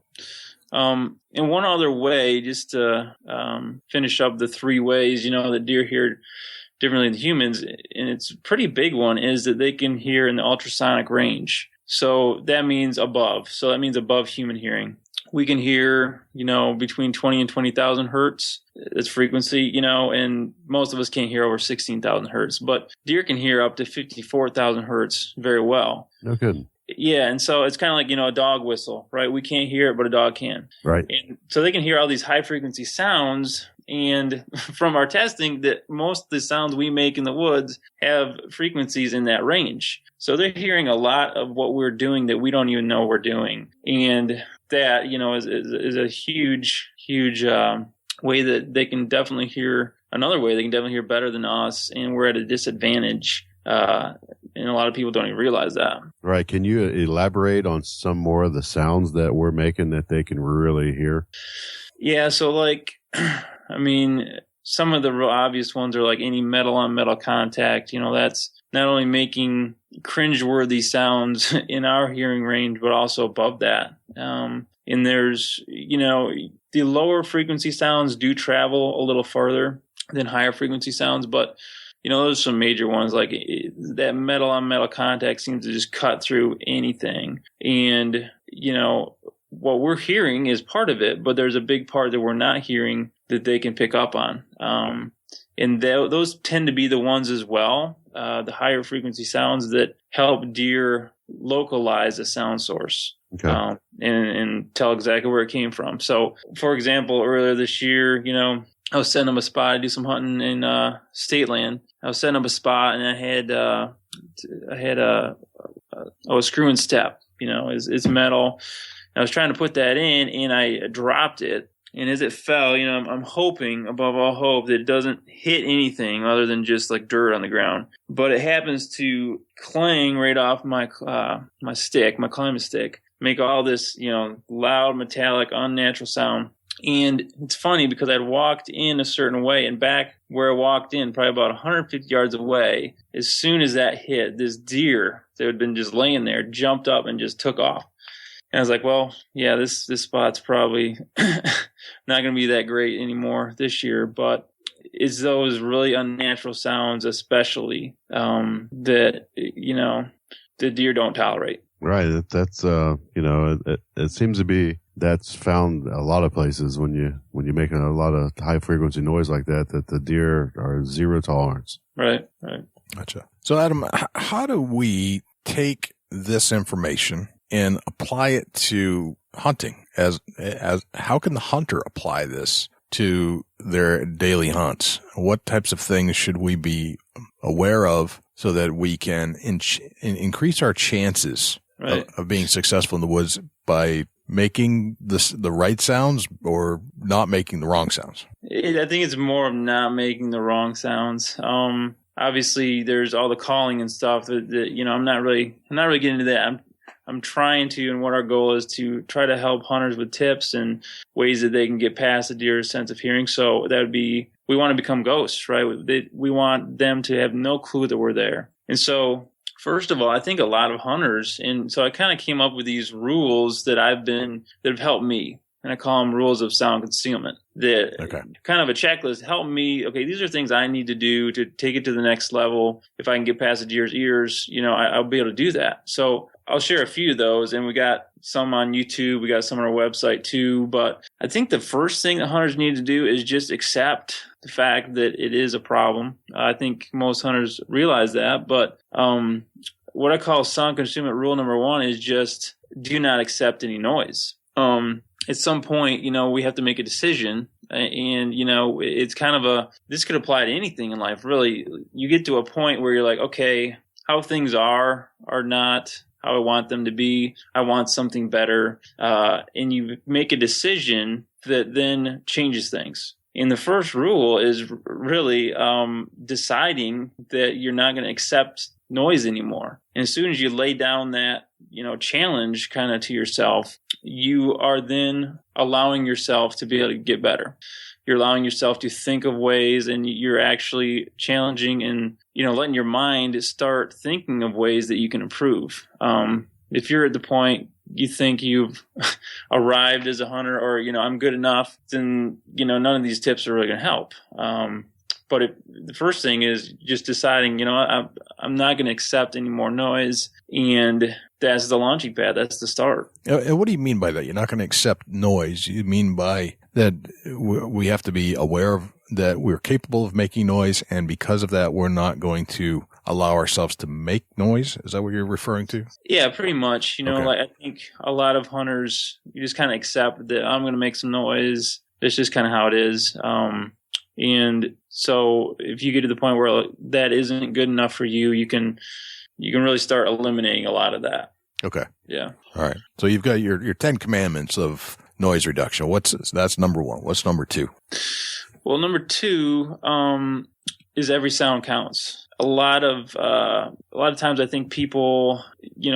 in one other way, just to finish up the three ways, that deer hear differently than humans, and it's a pretty big one, is that they can hear in the ultrasonic range. So that means above. So that means above human hearing. We can hear, between 20 and 20,000 hertz. It's frequency, and most of us can't hear over 16,000 hertz. But deer can hear up to 54,000 hertz very well. No kidding. Yeah, and so it's kind of like, a dog whistle, right? We can't hear it, but a dog can. Right. And so they can hear all these high-frequency sounds, and from our testing, that most of the sounds we make in the woods have frequencies in that range. So they're hearing a lot of what we're doing that we don't even know we're doing. And that, is a huge way that they can definitely hear. Another way they can definitely hear better than us, and we're at a disadvantage. And a lot of people don't even realize that. Right. Can you elaborate on some more of the sounds that we're making that they can really hear? Yeah. So some of the real obvious ones are like any metal on metal contact. That's not only making cringeworthy sounds in our hearing range, but also above that. And there's, the lower frequency sounds do travel a little further than higher frequency sounds, but those are some major ones, like that metal on metal contact seems to just cut through anything. And, what we're hearing is part of it, but there's a big part that we're not hearing that they can pick up on. And those tend to be the ones as well, the higher frequency sounds that help deer localize a sound source. Okay. And tell exactly where it came from. So, for example, earlier this year, I was setting up a spot. I do some hunting in state land. I was setting up a spot, and I had a screw and step. It's metal. I was trying to put that in, and I dropped it, And as it fell, I'm hoping above all hope that it doesn't hit anything other than just like dirt on the ground. But it happens to clang right off my stick, my climbing stick, make all this, loud, metallic, unnatural sound. And it's funny because I'd walked in a certain way, and back where I walked in, probably about 150 yards away, as soon as that hit, this deer that had been just laying there jumped up and just took off. And I was like, well, yeah, this spot's probably not going to be that great anymore this year. But it's those really unnatural sounds, especially, that, the deer don't tolerate. Right. That's, it seems to be that's found a lot of places when you make a lot of high frequency noise like that the deer are zero tolerance. Right. Gotcha. So Adam, how do we take this information and apply it to hunting? As how can the hunter apply this to their daily hunts? What types of things should we be aware of so that we can increase our chances of being successful in the woods by making the right sounds or not making the wrong sounds? I think it's more of not making the wrong sounds. Obviously, there's all the calling and stuff that I'm not really getting into that. I'm trying to, and what our goal is to try to help hunters with tips and ways that they can get past the deer's sense of hearing. So that would be, we want to become ghosts, right? We want them to have no clue that we're there. And so, first of all, I think a lot of hunters, and so I kind of came up with these rules that have helped me. And I call them rules of sound concealment. Kind of a checklist. Help me. Okay, these are things I need to do to take it to the next level. If I can get past the deer's ears, I'll be able to do that. So I'll share a few of those, and we got some on YouTube. We got some on our website too. But I think the first thing that hunters need to do is just accept the fact that it is a problem. I think most hunters realize that. But what I call sound concealment rule number 1 is just do not accept any noise. At some point, we have to make a decision, and, it's kind of this could apply to anything in life, really. You get to a point where you're like, okay, how things are not how I want them to be. I want something better. And you make a decision that then changes things. And the first rule is really deciding that you're not going to accept noise anymore. And as soon as you lay down that, challenge kind of to yourself, you are then allowing yourself to be able to get better. You're allowing yourself to think of ways, and you're actually challenging and, letting your mind start thinking of ways that you can improve. If you're at the point you think you've arrived as a hunter or, I'm good enough, then, none of these tips are really going to help. But the first thing is just deciding, I'm not going to accept any more noise. And that's the launching pad. That's the start. And what do you mean by that? You're not going to accept noise. You mean by that we have to be aware of that we're capable of making noise. And because of that, we're not going to allow ourselves to make noise. Is that what you're referring to? Yeah, pretty much. Like I think a lot of hunters, you just kind of accept that I'm going to make some noise. That's just kind of how it is. And so if you get to the point where that isn't good enough for you, you can really start eliminating a lot of that. Okay. Yeah. All right. So you've got your 10 commandments of noise reduction. That's number 1. What's number 2? Well, number 2 is every sound counts. A lot of times I think people,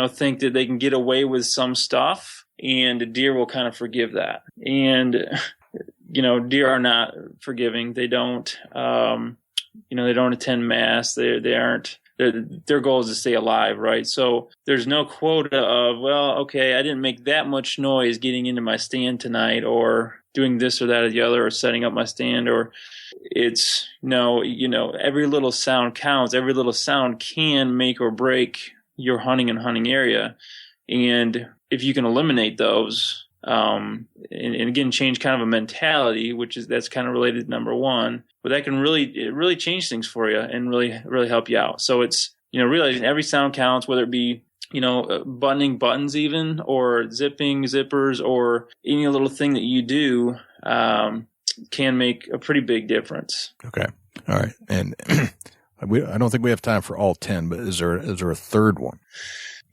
think that they can get away with some stuff, and a deer will kind of forgive that. And deer are not forgiving. They don't, they don't attend mass. They aren't. Their goal is to stay alive, right? So there's no quota of, well, okay, I didn't make that much noise getting into my stand tonight, or doing this or that or the other, or setting up my stand, or it's every little sound counts. Every little sound can make or break your hunting area. And if you can eliminate those, and again, change kind of a mentality, that's kind of related to number 1, but that can really change things for you and really help you out. So it's, realizing every sound counts, whether it be, buttoning buttons even, or zipping zippers, or any little thing that you do, can make a pretty big difference. Okay. All right. And I don't think we have time for all 10, but is there a third one?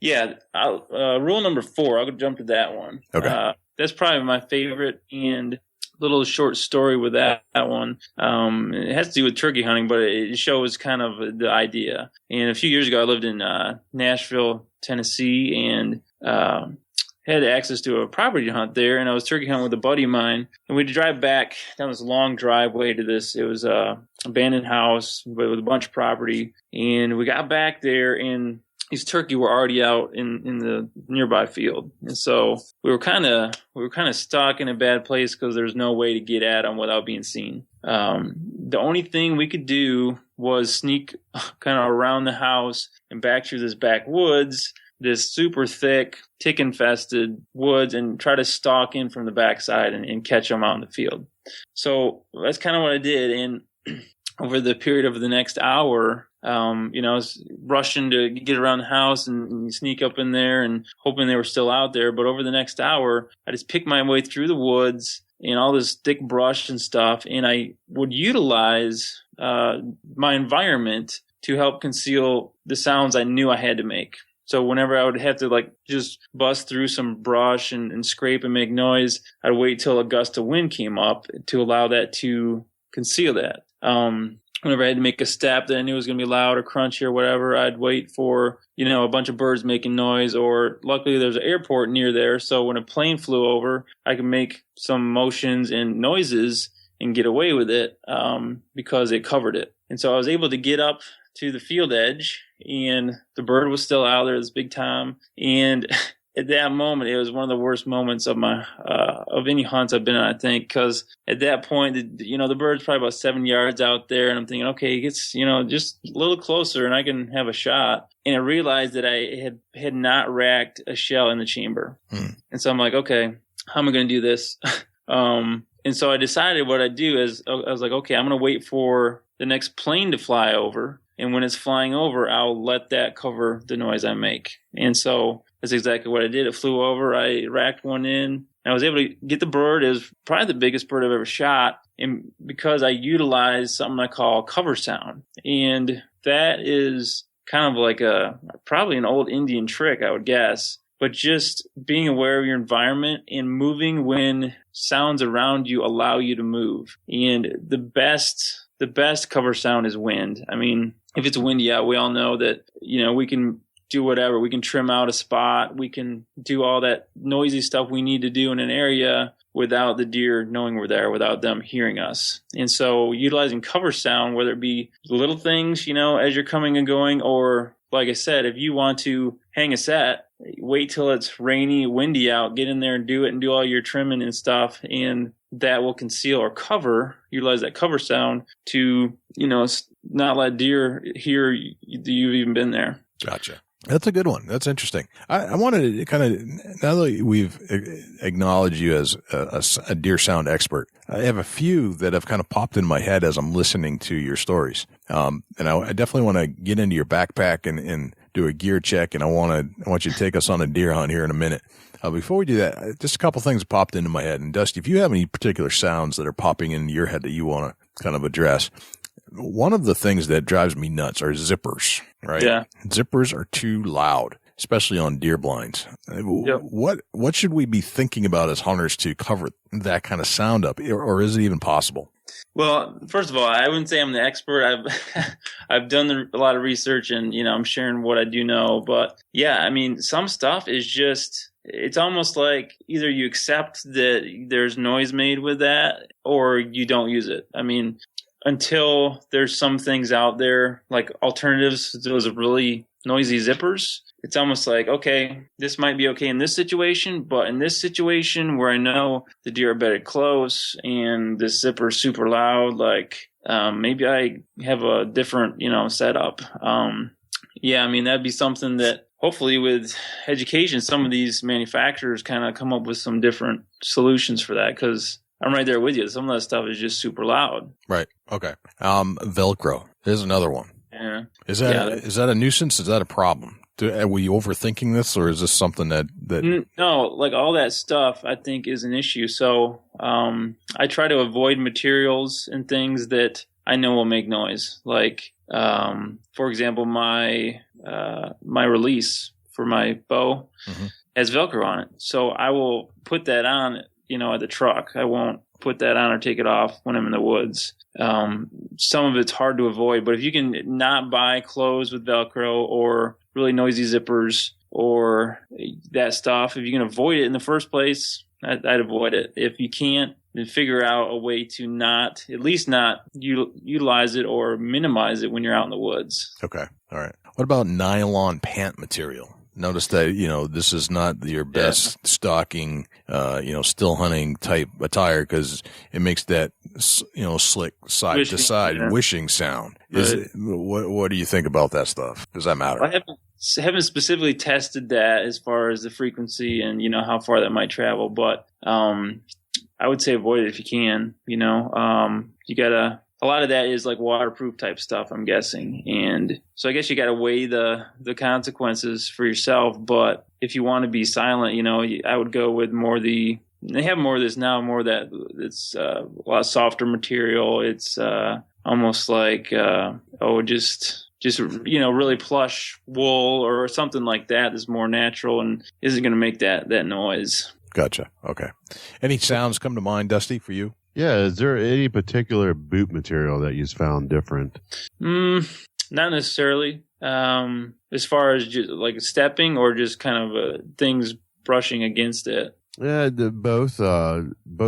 Yeah, rule number 4, I'll jump to that one. Okay. That's probably my favorite, and little short story with that one. It has to do with turkey hunting, but it shows kind of the idea. And a few years ago, I lived in Nashville, Tennessee, and had access to a property hunt there, and I was turkey hunting with a buddy of mine, and we'd drive back down this long driveway to this. It was a abandoned house with a bunch of property, and we got back there, and these turkey were already out in the nearby field, and so we were kind of stuck in a bad place because there's no way to get at them without being seen. The only thing we could do was sneak kind of around the house and back through this backwoods, this super thick, tick-infested woods, and try to stalk in from the backside and catch them out in the field. So that's kind of what I did. And over the period of the next hour, I was rushing to get around the house and sneak up in there and hoping they were still out there. But over the next hour, I just picked my way through the woods and all this thick brush and stuff, and I would utilize my environment to help conceal the sounds I knew I had to make. So whenever I would have to just bust through some brush and scrape and make noise, I'd wait till a gust of wind came up to allow that to conceal that. Whenever I had to make a step that I knew was going to be loud or crunchy or whatever, I'd wait for, a bunch of birds making noise, or luckily there's an airport near there. So when a plane flew over, I could make some motions and noises and get away with it, because it covered it. And so I was able to get up to the field edge, and the bird was still out there, this big Tom. And at that moment, it was one of the worst moments of my of any hunts I've been on, I think, because at that point, the bird's probably about 7 yards out there, and I'm thinking, okay, he gets just a little closer, and I can have a shot. And I realized that I had not racked a shell in the chamber, and so I'm like, okay, how am I going to do this? And so I decided what I'd do is I was like, okay, I'm going to wait for the next plane to fly over. And when it's flying over, I'll let that cover the noise I make. And so that's exactly what I did. It flew over. I racked one in. I was able to get the bird. It was probably the biggest bird I've ever shot. And because I utilized something I call cover sound. And that is kind of like probably an old Indian trick, I would guess. But just being aware of your environment and moving when sounds around you allow you to move. And the best cover sound is wind. I mean, if it's windy out, we all know that, we can do whatever. We can trim out a spot. We can do all that noisy stuff we need to do in an area without the deer knowing we're there, without them hearing us. And so utilizing cover sound, whether it be little things, as you're coming and going, or like I said, if you want to hang a set, wait till it's rainy, windy out, get in there and do it and do all your trimming and stuff. And that will conceal or utilize that cover sound to, not let deer hear you've even been there. Gotcha. That's a good one. That's interesting. I wanted to kind of, now that we've acknowledged you as a deer sound expert, I have a few that have kind of popped in my head as I'm listening to your stories. And I definitely want to get into your backpack and do a gear check. And I want you to take us on a deer hunt here in a minute. Before we do that, just a couple things popped into my head. And Dusty, if you have any particular sounds that are popping into your head that you want to kind of address, one of the things that drives me nuts are zippers, right? Yeah. Zippers are too loud, especially on deer blinds. Yep. What should we be thinking about as hunters to cover that kind of sound up, or is it even possible? Well, first of all, I wouldn't say I'm the expert. I've done a lot of research, and I'm sharing what I do know. But yeah, I mean, some stuff is just, it's almost like either you accept that there's noise made with that, or you don't use it. I mean, until there's some things out there like alternatives to those really noisy zippers, it's almost like, okay, this might be okay in this situation, but in this situation where I know the deer are bedded close and this zipper is super loud, maybe I have a different, setup. Yeah, I mean, that'd be something that hopefully with education, some of these manufacturers kind of come up with some different solutions for that, because I'm right there with you. Some of that stuff is just super loud. Right. Okay. Velcro. There's another one. Yeah. Is that a nuisance? Is that a problem? Are we overthinking this, or is this something that? No, like all that stuff I think is an issue. So I try to avoid materials and things that I know will make noise. Like, for example, my release for my bow has Velcro on it. So I will put that on, at the truck. I won't put that on or take it off when I'm in the woods. Some of it's hard to avoid, but if you can not buy clothes with Velcro or really noisy zippers or that stuff, if you can avoid it in the first place, I'd avoid it. If you can't, then figure out a way to at least not utilize it or minimize it when you're out in the woods. Okay. All right. What about nylon pant material? Notice that, this is not your best stocking, still hunting type attire because it makes that, slick side to side wishing sound. Right. What do you think about that stuff? Does that matter? I haven't specifically tested that as far as the frequency and, how far that might travel, but, I would say avoid it if you can, you gotta, a lot of that is like waterproof type stuff, I'm guessing. And so I guess you got to weigh the consequences for yourself. But if you want to be silent, I would go with they have more of this now, more that it's a lot softer material. It's almost like, just really plush wool or something like that that's more natural and isn't going to make that noise. Gotcha. Okay. Any sounds come to mind, Dusty, for you? Yeah, is there any particular boot material that you've found different? Not necessarily. As far as just like stepping or just kind of things brushing against it. Yeah, both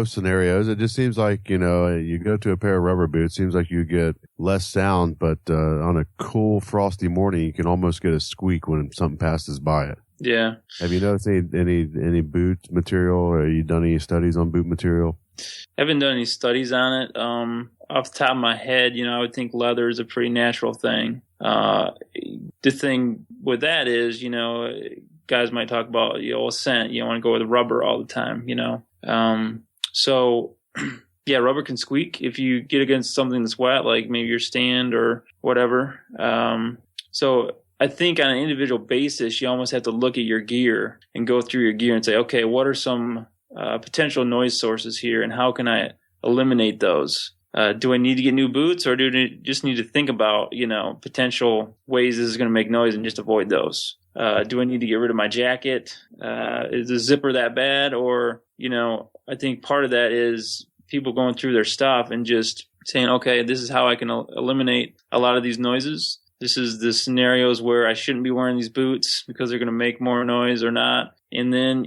scenarios. It just seems like, you go to a pair of rubber boots, seems like you get less sound, but on a cool, frosty morning, you can almost get a squeak when something passes by it. Yeah. Have you noticed any boot material, or have you done any studies on boot material? I haven't done any studies on it. Off the top of my head, I would think leather is a pretty natural thing. The thing with that is, guys might talk about, a scent. You don't want to go with rubber all the time, So, yeah, rubber can squeak if you get against something that's wet, like maybe your stand or whatever. So I think on an individual basis, you almost have to look at your gear and go through your gear and say, okay, what are some potential noise sources here, and how can I eliminate those? Do I need to get new boots, or do I just need to think about, potential ways this is going to make noise and just avoid those? Do I need to get rid of my jacket? Is the zipper that bad? Or, I think part of that is people going through their stuff and just saying, okay, this is how I can eliminate a lot of these noises. This is the scenarios where I shouldn't be wearing these boots because they're going to make more noise or not. And then,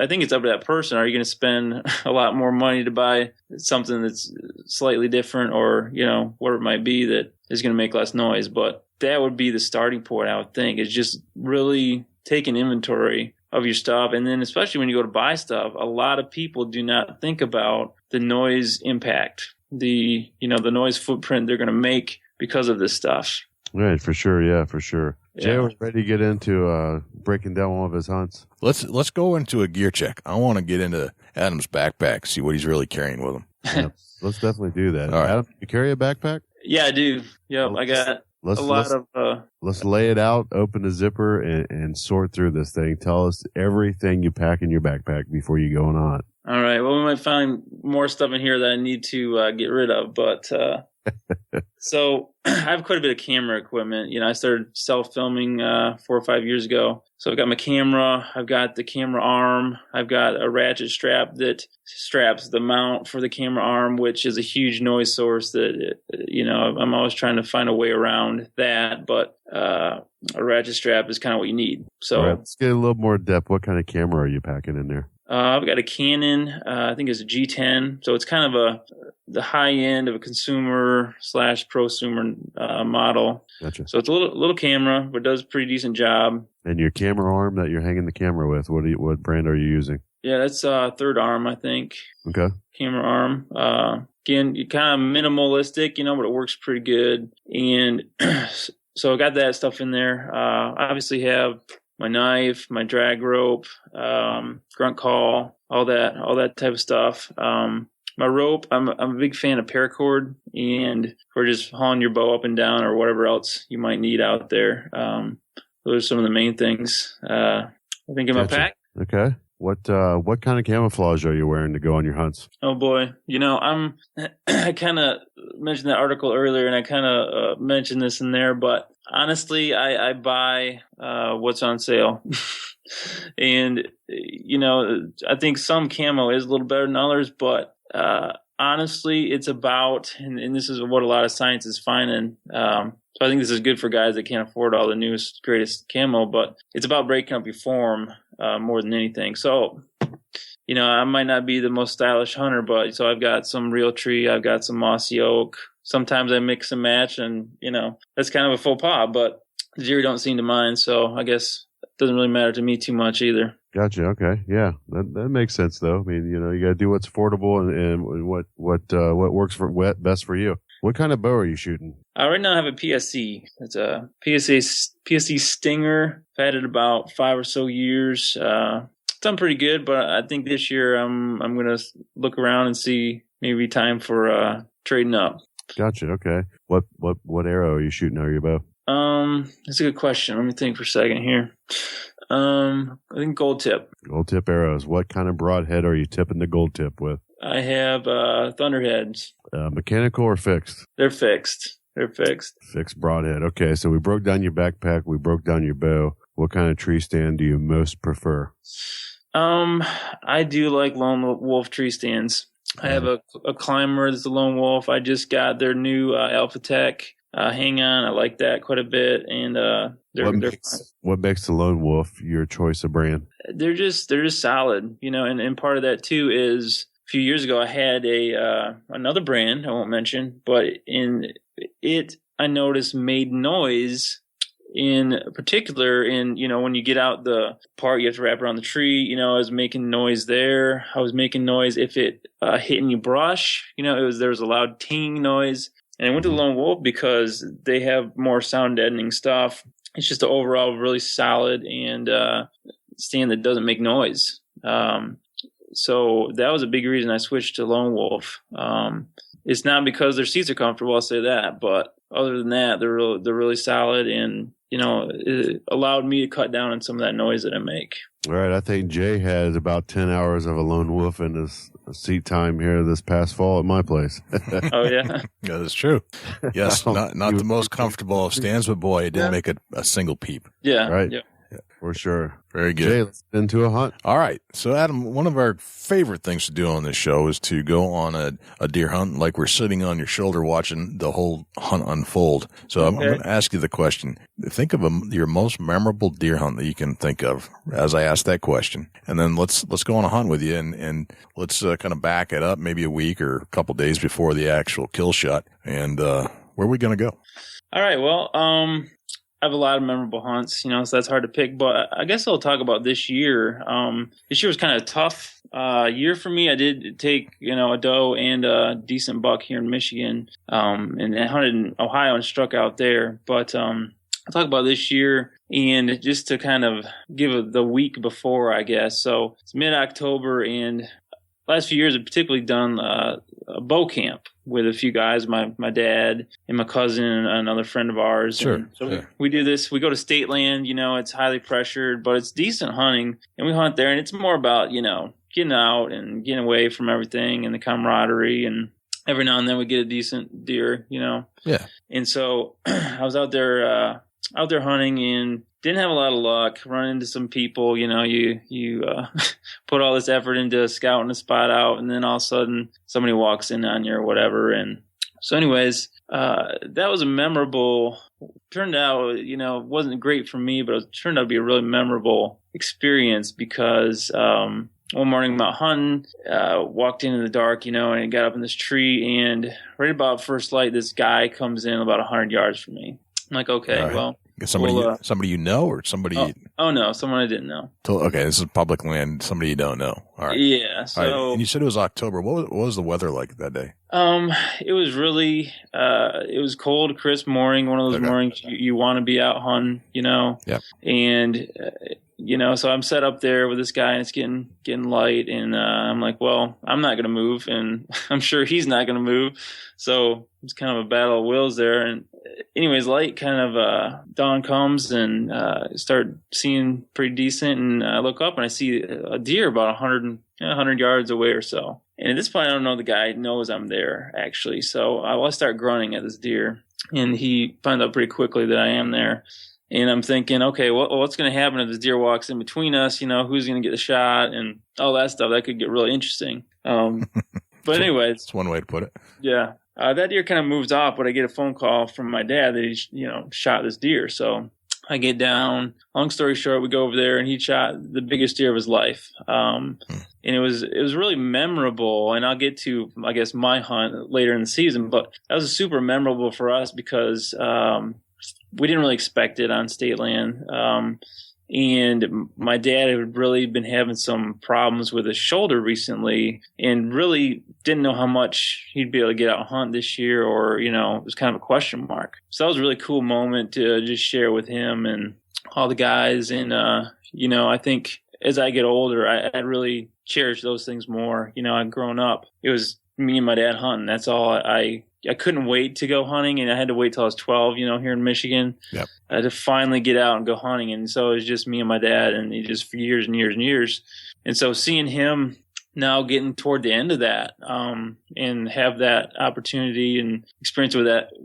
I think it's up to that person. Are you going to spend a lot more money to buy something that's slightly different or, whatever it might be that is going to make less noise? But that would be the starting point, I would think, is just really take an inventory of your stuff. And then especially when you go to buy stuff, a lot of people do not think about the noise impact, the noise footprint they're going to make because of this stuff. Right, for sure. Yeah, for sure. Yeah. Jay was ready to get into breaking down one of his hunts. Let's go into a gear check. I want to get into Adam's backpack, see what he's really carrying with him. Yeah, let's definitely do that. All right. Adam, you carry a backpack? Yeah, I do. Yep, I got a lot of... Let's lay it out, open the zipper, and sort through this thing. Tell us everything you pack in your backpack before you go on a hunt. All right. Well, we might find more stuff in here that I need to get rid of, but... So I have quite a bit of camera equipment. I started self-filming 4 or 5 years ago. So I've got my camera, I've got the camera arm, I've got a ratchet strap that straps the mount for the camera arm, which is a huge noise source that, I'm always trying to find a way around that. But a ratchet strap is kind of what you need. So right, let's get a little more depth. What kind of camera are you packing in there? I've got a Canon, I think it's a G10. So it's kind of the high end of a consumer / prosumer model. Gotcha. So it's a little camera, but does a pretty decent job. And your camera arm that you're hanging the camera with, what brand are you using? Yeah, that's Third Arm, I think. Okay. Camera arm. Again, kind of minimalistic, but it works pretty good. And so I got that stuff in there. I obviously have my knife, my drag rope, grunt call, all that type of stuff. My rope, I'm a big fan of paracord, and for just hauling your bow up and down or whatever else you might need out there. Those are some of the main things I think in my pack. Okay. What kind of camouflage are you wearing to go on your hunts? Oh boy, I kind of mentioned that article earlier, and I kind of mentioned this in there, but honestly, I buy what's on sale. And, I think some camo is a little better than others, but Honestly, it's about, and this is what a lot of science is finding. So I think this is good for guys that can't afford all the newest, greatest camo, but it's about breaking up your form more than anything. So, I might not be the most stylish hunter, but so I've got some real tree, I've got some mossy oak. Sometimes I mix and match, and that's kind of a faux pas, but the deer don't seem to mind. So I guess it doesn't really matter to me too much either. Gotcha. Okay. Yeah, that makes sense though. I mean, you got to do what's affordable and what works best for you. What kind of bow are you shooting? Right now I have a PSC. It's a PSC Stinger. I've had it about 5 or so years. It's done pretty good, but I think this year I'm going to look around and see maybe time for trading up. Gotcha. Okay. What arrow are you shooting out of your bow? That's a good question. Let me think for a second here. I think gold tip. Gold tip arrows. What kind of broadhead are you tipping the gold tip with? I have Thunderheads. Mechanical or fixed? They're fixed. Fixed broadhead. Okay, so we broke down your backpack. We broke down your bow. What kind of tree stand do you most prefer? I do like lone wolf tree stands. I have a climber that's a lone wolf. I just got their new Alpha Tech. Hang on, I like that quite a bit, and what makes the lone wolf your choice of brand? They're just solid, and part of that too is a few years ago I had another brand I won't mention, but I noticed made noise. In particular, when you get out the part you have to wrap around the tree, I was making noise there. I was making noise if it hit any brush, there was a loud ting noise. And I went to the Lone Wolf because they have more sound deadening stuff. It's just an overall really solid and stand that doesn't make noise. So that was a big reason I switched to Lone Wolf. It's not because their seats are comfortable, I'll say that, but other than that, they're really solid, and it allowed me to cut down on some of that noise that I make. All right, I think Jay has about 10 hours of a Lone Wolf in his seat time here this past fall at my place. Oh yeah, yeah, that's true. Yes, not the most comfortable of stands, but boy, it didn't make a single peep. Yeah, right. Yeah. For sure. Very good. Jay, let's get into a hunt. All right. So, Adam, one of our favorite things to do on this show is to go on a deer hunt, like we're sitting on your shoulder watching the whole hunt unfold. So I'm going to ask you the question. Think of your most memorable deer hunt that you can think of as I ask that question. And then let's go on a hunt with you and let's kind of back it up maybe a week or a couple days before the actual kill shot. And where are we going to go? All right. Well, I have a lot of memorable hunts, so that's hard to pick. But I guess I'll talk about this year. This year was kind of a tough year for me. I did take, a doe and a decent buck here in Michigan, and I hunted in Ohio and struck out there. But I'll talk about this year, and just to kind of give the week before, I guess. So it's mid-October, and last few years I've particularly done a bow camp with a few guys, my dad and my cousin and another friend of ours. Sure. And so we do this. We go to state land, it's highly pressured, but it's decent hunting. And we hunt there, and it's more about, getting out and getting away from everything and the camaraderie. And every now and then we get a decent deer, Yeah. And so I was out there hunting and didn't have a lot of luck. Run into some people, you put all this effort into scouting a spot out, and then all of a sudden somebody walks in on you or whatever. And so anyways, that was a memorable, turned out, wasn't great for me, but it turned out to be a really memorable experience because one morning I'm out hunting, walked in the dark, and got up in this tree, and right about first light, this guy comes in about 100 yards from me. I'm like, okay, right. Well. Somebody you know or somebody? Oh no, someone I didn't know. Okay, this is public land. Somebody you don't know. All right. Yeah. So, all right. And you said it was October. What was the weather like that day? It was really, it was cold, crisp morning. One of those mornings you want to be out hunting, Yep. And so I'm set up there with this guy, and it's getting light, and I'm like, well, I'm not gonna move, and I'm sure he's not gonna move. So it's kind of a battle of wills there. And anyways, light kind of dawn comes, and start seeing pretty decent, and I look up and I see a deer about 100 yards away or so. And at this point, I don't know the guy knows I'm there, actually. So I start grunting at this deer, and he finds out pretty quickly that I am there. And I'm thinking, okay, what's going to happen if this deer walks in between us? Who's going to get the shot and all that stuff? That could get really interesting. But anyway, that's one way to put it. Yeah. That deer kind of moves off, but I get a phone call from my dad that he, shot this deer. So I get down. Long story short, we go over there, and he shot the biggest deer of his life. And it was really memorable. And I'll get to, I guess, my hunt later in the season, but that was super memorable for us because we didn't really expect it on state land. And my dad had really been having some problems with his shoulder recently and really didn't know how much he'd be able to get out and hunt this year, or, it was kind of a question mark. So that was a really cool moment to just share with him and all the guys. And, I think as I get older, I really cherish those things more. I'd grown up, it was me and my dad hunting. That's all. I couldn't wait to go hunting, and I had to wait till I was 12, here in Michigan, to finally get out and go hunting. And so it was just me and my dad, and just for years and years and years. And so seeing him now getting toward the end of that, and have that opportunity and experience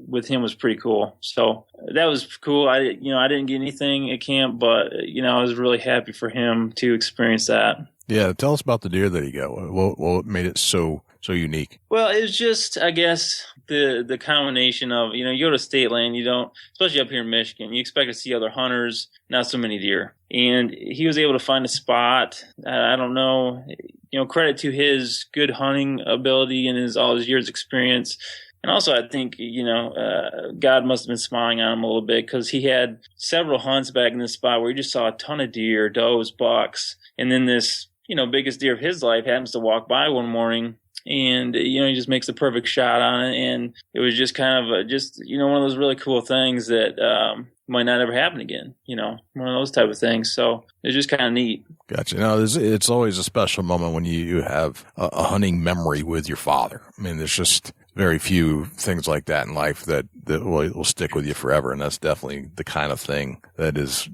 with him was pretty cool. So that was cool. I didn't get anything at camp, but, I was really happy for him to experience that. Yeah. Tell us about the deer that he got. What made it so unique? Well, it was just, I guess, the combination of, you go to state land, you don't, especially up here in Michigan, you expect to see other hunters, not so many deer. And he was able to find a spot. I don't know, credit to his good hunting ability and all his years experience. And also, I think, God must have been smiling on him a little bit, because he had several hunts back in this spot where he just saw a ton of deer, does, bucks. And then this, biggest deer of his life happens to walk by one morning, and, he just makes the perfect shot on it. And it was just kind of one of those really cool things that might not ever happen again, one of those type of things. So it's just kind of neat. Gotcha. No, it's always a special moment when you have a hunting memory with your father. I mean, there's just very few things like that in life that will stick with you forever. And that's definitely the kind of thing that is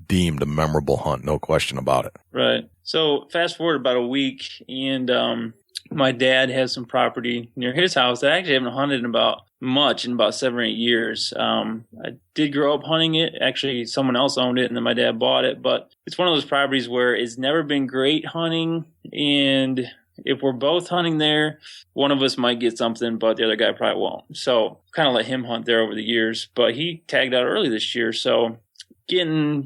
deemed a memorable hunt. No question about it. Right. So fast forward about a week, and my dad has some property near his house that I actually haven't hunted in about 7 or 8 years. I did grow up hunting it. Actually, someone else owned it, and then my dad bought it. But it's one of those properties where it's never been great hunting, and if we're both hunting there, one of us might get something, but the other guy probably won't. So kind of let him hunt there over the years. But he tagged out early this year, so getting,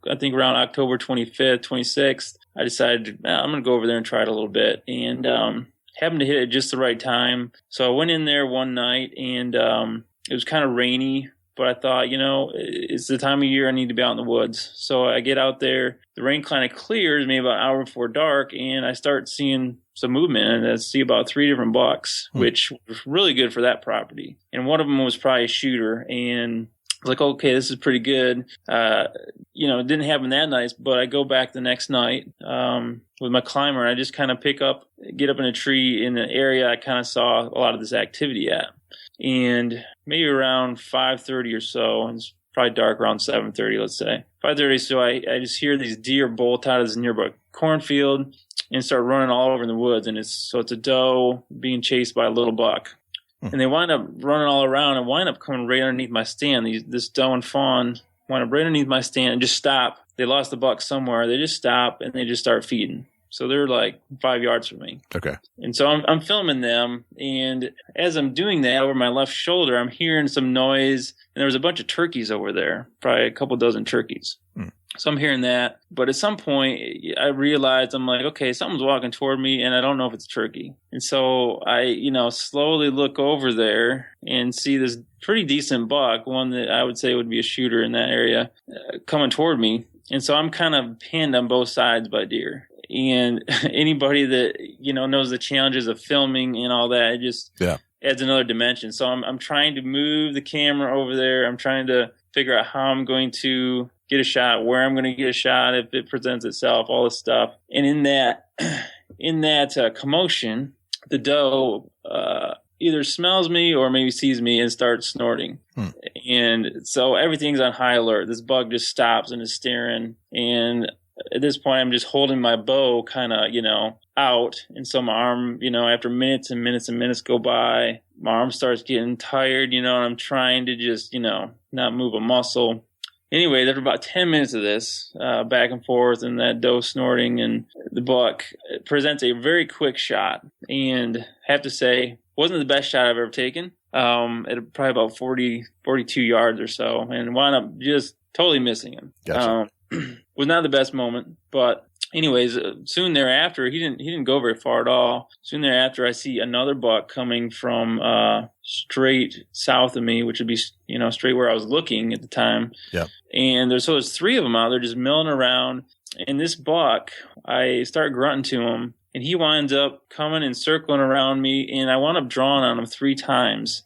I think around October 25th, 26th, I decided I'm going to go over there and try it a little bit, and happened to hit it just the right time. So I went in there one night, and it was kind of rainy, but I thought, it's the time of year I need to be out in the woods. So I get out there, the rain kind of clears maybe about an hour before dark, and I start seeing some movement, and I see about 3 different bucks, which was really good for that property. And one of them was probably a shooter, and I was like, okay, this is pretty good. It didn't happen that night, but I go back the next night with my climber, and I just kind of get up in a tree in the area I kind of saw a lot of this activity at. And maybe around 5:30 or so, and it's probably dark around 7:30, let's say. 5:30, so I just hear these deer bolt out of this nearby cornfield and start running all over in the woods. And it's a doe being chased by a little buck. And they wind up running all around and wind up coming right underneath my stand. This doe and fawn wind up right underneath my stand and just stop. They lost the buck somewhere. They just stop, and they just start feeding. So they're like 5 yards from me. Okay. And so I'm filming them. And as I'm doing that, over my left shoulder, I'm hearing some noise. And there was a bunch of turkeys over there, probably a couple dozen turkeys. So I'm hearing that. But at some point, I realized, I'm like, okay, something's walking toward me, and I don't know if it's a turkey. And so I, slowly look over there and see this pretty decent buck, one that I would say would be a shooter in that area, coming toward me. And so I'm kind of pinned on both sides by deer. And anybody that, knows the challenges of filming and all that, it just adds another dimension. So I'm trying to move the camera over there. I'm trying to figure out how I'm going to get a shot, where I'm going to get a shot if it presents itself, all this stuff. And in that commotion, the doe either smells me or maybe sees me and starts snorting. And so everything's on high alert. This buck just stops and is staring. And at this point, I'm just holding my bow kind of, out. And so my arm, after minutes and minutes and minutes go by, my arm starts getting tired, and I'm trying to just, not move a muscle. anyways, after about 10 minutes of this, back and forth and that doe snorting, and the buck presents a very quick shot. And I have to say, wasn't the best shot I've ever taken. At probably about 42 yards or so, and wound up just totally missing him. Gotcha. Was not the best moment, but anyways, soon thereafter, he didn't go very far at all. Soon thereafter, I see another buck coming from straight south of me, which would be, straight where I was looking at the time. Yep. And there's 3 of them out there just milling around. And this buck, I start grunting to him, and he winds up coming and circling around me, and I wound up drawing on him 3 times.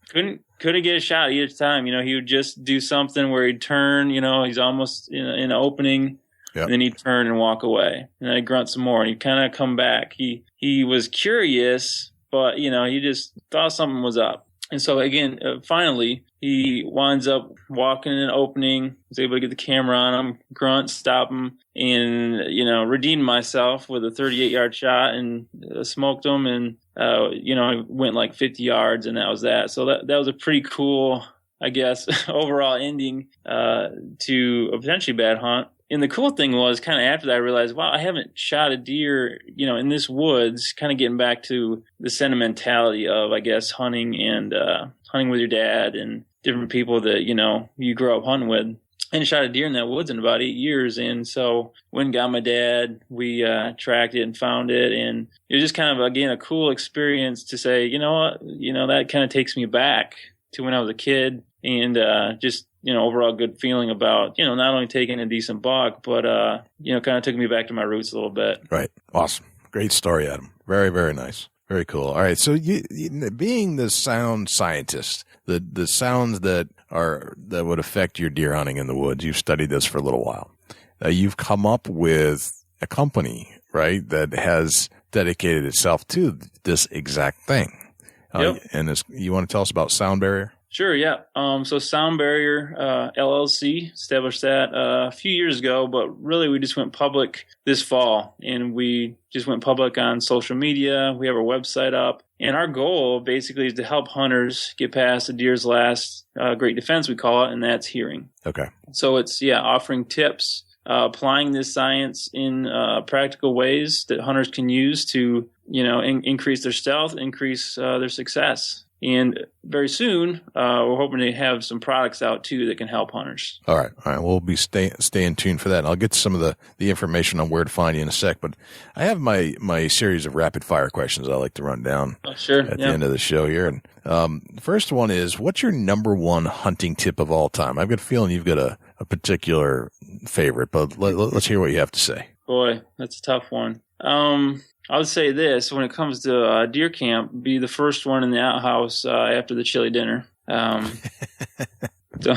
Couldn't get a shot each time. He would just do something where he'd turn, he's almost in an opening. Yep. And then he'd turn and walk away. And I'd grunt some more, and he'd kind of come back. He was curious, but, he just thought something was up. And so, again, finally, he winds up walking in an opening, was able to get the camera on him, grunt, stop him, and, redeemed myself with a 38-yard shot and smoked him. And, I went like 50 yards, and that was that. So that was a pretty cool, I guess, overall ending to a potentially bad hunt. And the cool thing was, kind of after that, I realized, wow, I haven't shot a deer, in this woods, kind of getting back to the sentimentality of, I guess, hunting and hunting with your dad and different people that, you grow up hunting with. I hadn't shot a deer in that woods in about 8 years. And so went and got my dad, we tracked it and found it. And it was just kind of, again, a cool experience to say, you know what, that kind of takes me back to when I was a kid, and just, overall good feeling about, not only taking a decent buck, but, kind of took me back to my roots a little bit. Right. Awesome. Great story, Adam. Very, very nice. Very cool. All right. So you being the sound scientist, the sounds that would affect your deer hunting in the woods, you've studied this for a little while. You've come up with a company, right, that has dedicated itself to this exact thing. Yep. And you want to tell us about Sound Barrier? Sure, yeah. So Sound Barrier LLC established that a few years ago, but really we just went public this fall, and we just went public on social media. We have our website up, and our goal basically is to help hunters get past a deer's last great defense, we call it, and that's hearing. Okay. So it's, offering tips, applying this science in practical ways that hunters can use to, increase their stealth, increase their success. And very soon, we're hoping to have some products out, too, that can help hunters. All right. We'll be staying tuned for that. I'll get some of the information on where to find you in a sec. But I have my series of rapid-fire questions I like to run down at the end of the show here. And the first one is, what's your number one hunting tip of all time? I've got a feeling you've got a particular favorite, but let's hear what you have to say. Boy, that's a tough one. I would say this: when it comes to deer camp, be the first one in the outhouse after the chili dinner. So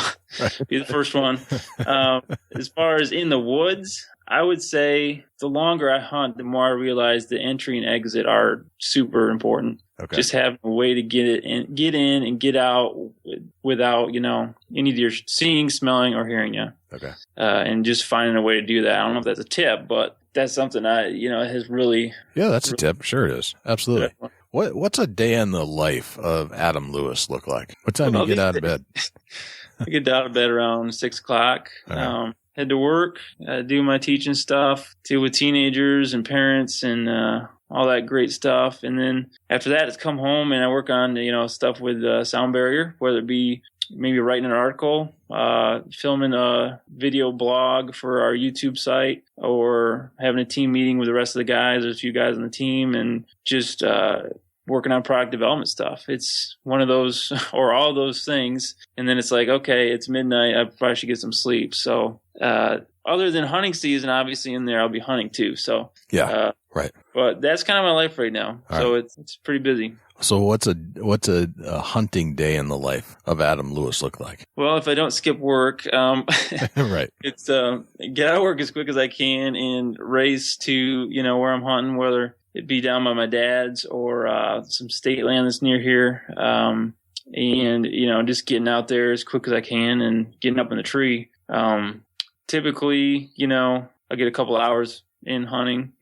be the first one. As far as in the woods, I would say the longer I hunt, the more I realize the entry and exit are super important. Okay. Just having a way to get in and get out without, any deer seeing, smelling, or hearing you. Okay. And just finding a way to do that. I don't know if that's a tip, but that's something has really. Yeah, that's a tip. Sure it is. Absolutely. What's a day in the life of Adam Lewis look like? What time do you get out of bed? I get out of bed around 6 o'clock. Head to work, do my teaching stuff, deal with teenagers and parents and all that great stuff. And then after that, it's come home and I work on, stuff with Sound Barrier, whether it be maybe writing an article, filming a video blog for our YouTube site, or having a team meeting with the rest of the guys. There's a few guys on the team, and just working on product development stuff. It's one of those, or all those things. And then it's like, okay, it's midnight. I probably should get some sleep. So, other than hunting season, obviously in there, I'll be hunting too. So, yeah, right. But that's kind of my life right now. All so right. It's pretty busy. So what's a hunting day in the life of Adam Lewis look like? Well, if I don't skip work, right. It's get out of work as quick as I can and race to, where I'm hunting, whether it be down by my dad's or some state land that's near here. And, just getting out there as quick as I can and getting up in the tree. Typically, I get a couple hours in hunting,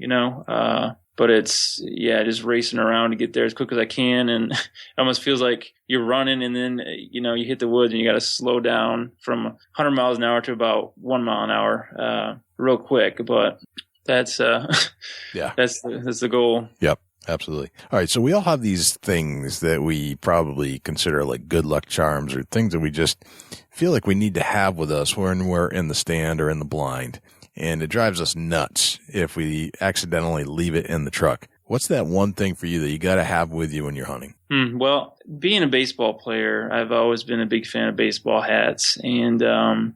But it's, just racing around to get there as quick as I can. And it almost feels like you're running and then, you hit the woods and you got to slow down from 100 miles an hour to about 1 mile an hour, real quick. But that's, that's the goal. Yep. Absolutely. All right. So we all have these things that we probably consider like good luck charms or things that we just feel like we need to have with us when we're in the stand or in the blind. And it drives us nuts if we accidentally leave it in the truck. What's that one thing for you that you got to have with you when you're hunting? Well, being a baseball player, I've always been a big fan of baseball hats and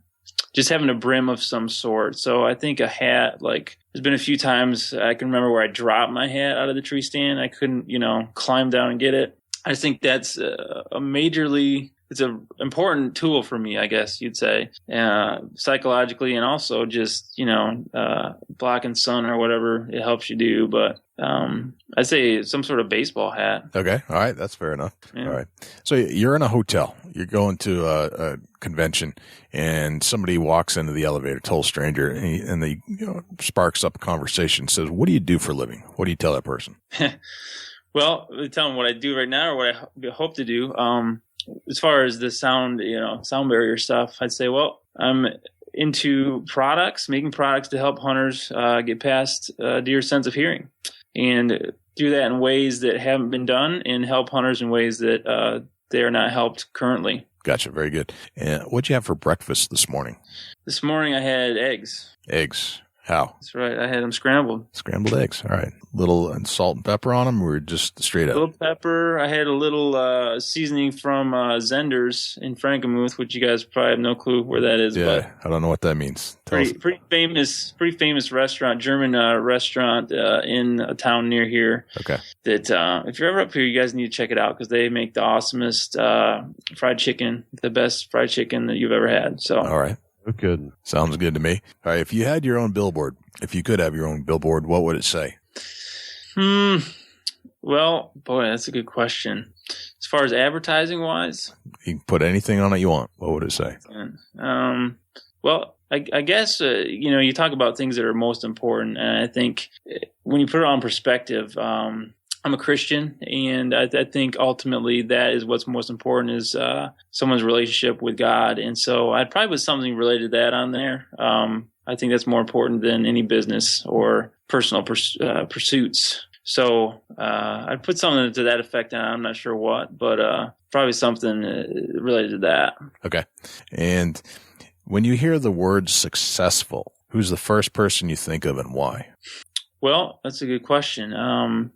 just having a brim of some sort. So I think a hat, like there's been a few times I can remember where I dropped my hat out of the tree stand. I couldn't, climb down and get it. I just think that's it's an important tool for me, I guess you'd say, psychologically, and also just, blocking sun or whatever it helps you do. But I'd say some sort of baseball hat. Okay. All right. That's fair enough. Yeah. All right. So you're in a hotel. You're going to a convention and somebody walks into the elevator, total stranger, and they sparks up a conversation, says, "What do you do for a living?" What do you tell that person? Well, tell them what I do right now or what I hope to do. As far as the sound barrier stuff, I'd say, well, I'm into making products to help hunters get past deer sense of hearing, and do that in ways that haven't been done, and help hunters in ways that they are not helped currently. Gotcha. Very good. And what'd you have for breakfast this morning? This morning I had eggs. Eggs. How? That's right. I had them scrambled. Scrambled eggs. All right. Little salt and pepper on them, or just straight up? A little pepper. I had a little seasoning from Zender's in Frankenmuth, which you guys probably have no clue where that is. Yeah, but I don't know what that means. Pretty famous restaurant, German restaurant in a town near here. Okay. That if you're ever up here, you guys need to check it out because they make the awesomest fried chicken, the best fried chicken that you've ever had. So. All right. Good. Sounds good to me. All right. If you had your own billboard, if you could have your own billboard, what would it say? Well, boy, that's a good question. As far as advertising wise, you can put anything on it you want. What would it say? Well, I guess, you talk about things that are most important. And I think when you put it on perspective, I'm a Christian, and I think ultimately that is what's most important is someone's relationship with God. And so I'd probably put something related to that on there. I think that's more important than any business or personal pursuits. So I'd put something to that effect on. I'm not sure what, but probably something related to that. Okay. And when you hear the word successful, who's the first person you think of and why? Well, that's a good question. In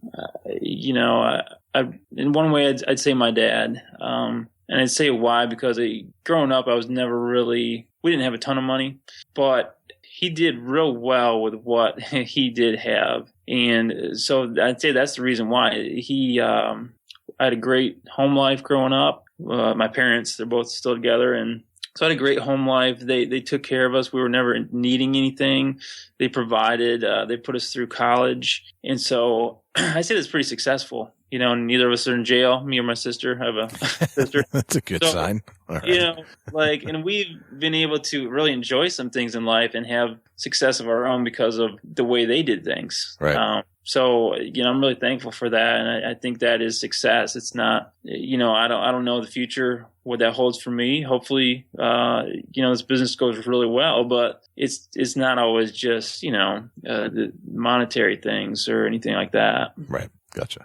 one way, I'd say my dad. And I'd say why, because growing up, we didn't have a ton of money, but he did real well with what he did have. And so I'd say that's the reason why. I had a great home life growing up. My parents, they're both still together, and so I had a great home life. They took care of us. We were never needing anything. They provided. They put us through college. And so I say that's pretty successful. Neither of us are in jail, me or my sister. I have a sister. That's a good sign. All right. And we've been able to really enjoy some things in life and have success of our own because of the way they did things. Right. So, I'm really thankful for that. And I think that is success. It's not, I don't know the future, what that holds for me. Hopefully, this business goes really well, but it's not always just, the monetary things or anything like that. Right. Gotcha.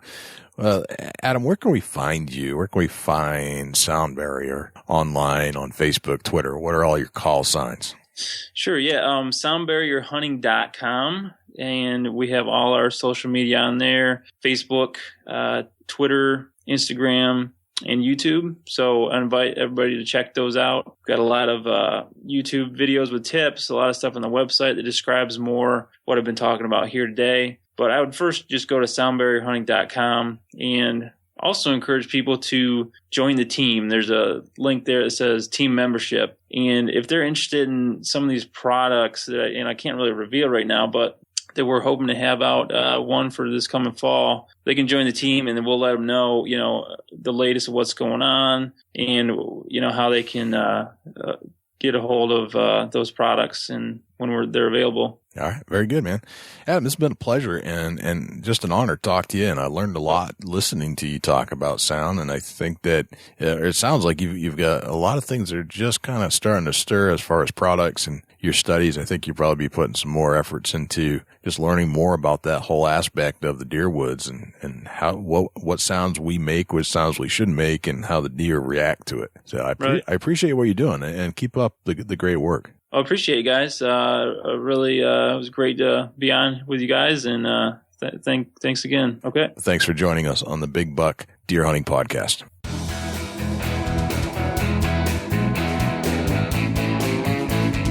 Well, Adam, where can we find you? Where can we find Sound Barrier online, on Facebook, Twitter? What are all your call signs? Sure. Yeah. Soundbarrierhunting.com. And we have all our social media on there, Facebook, Twitter, Instagram, and YouTube. So I invite everybody to check those out. We've got a lot of YouTube videos with tips, a lot of stuff on the website that describes more what I've been talking about here today. But I would first just go to soundbarrierhunting.com and also encourage people to join the team. There's a link there that says team membership. And if they're interested in some of these products that I can't really reveal right now, but that we're hoping to have out one for this coming fall, they can join the team, and then we'll let them know, the latest of what's going on and, how they can get a hold of those products and when they're available. All right. Very good, man. Adam, it's been a pleasure and just an honor to talk to you. And I learned a lot listening to you talk about sound. And I think that it sounds like you've got a lot of things that are just kind of starting to stir as far as products and your studies. I think you'll probably be putting some more efforts into just learning more about that whole aspect of the deer woods and how, what sounds we make, what sounds we shouldn't make, and how the deer react to it. So I appreciate what you're doing and keep up the great work. I appreciate it, guys. Really, it was great to be on with you guys, and thanks again. Okay. Thanks for joining us on the Big Buck Deer Hunting Podcast.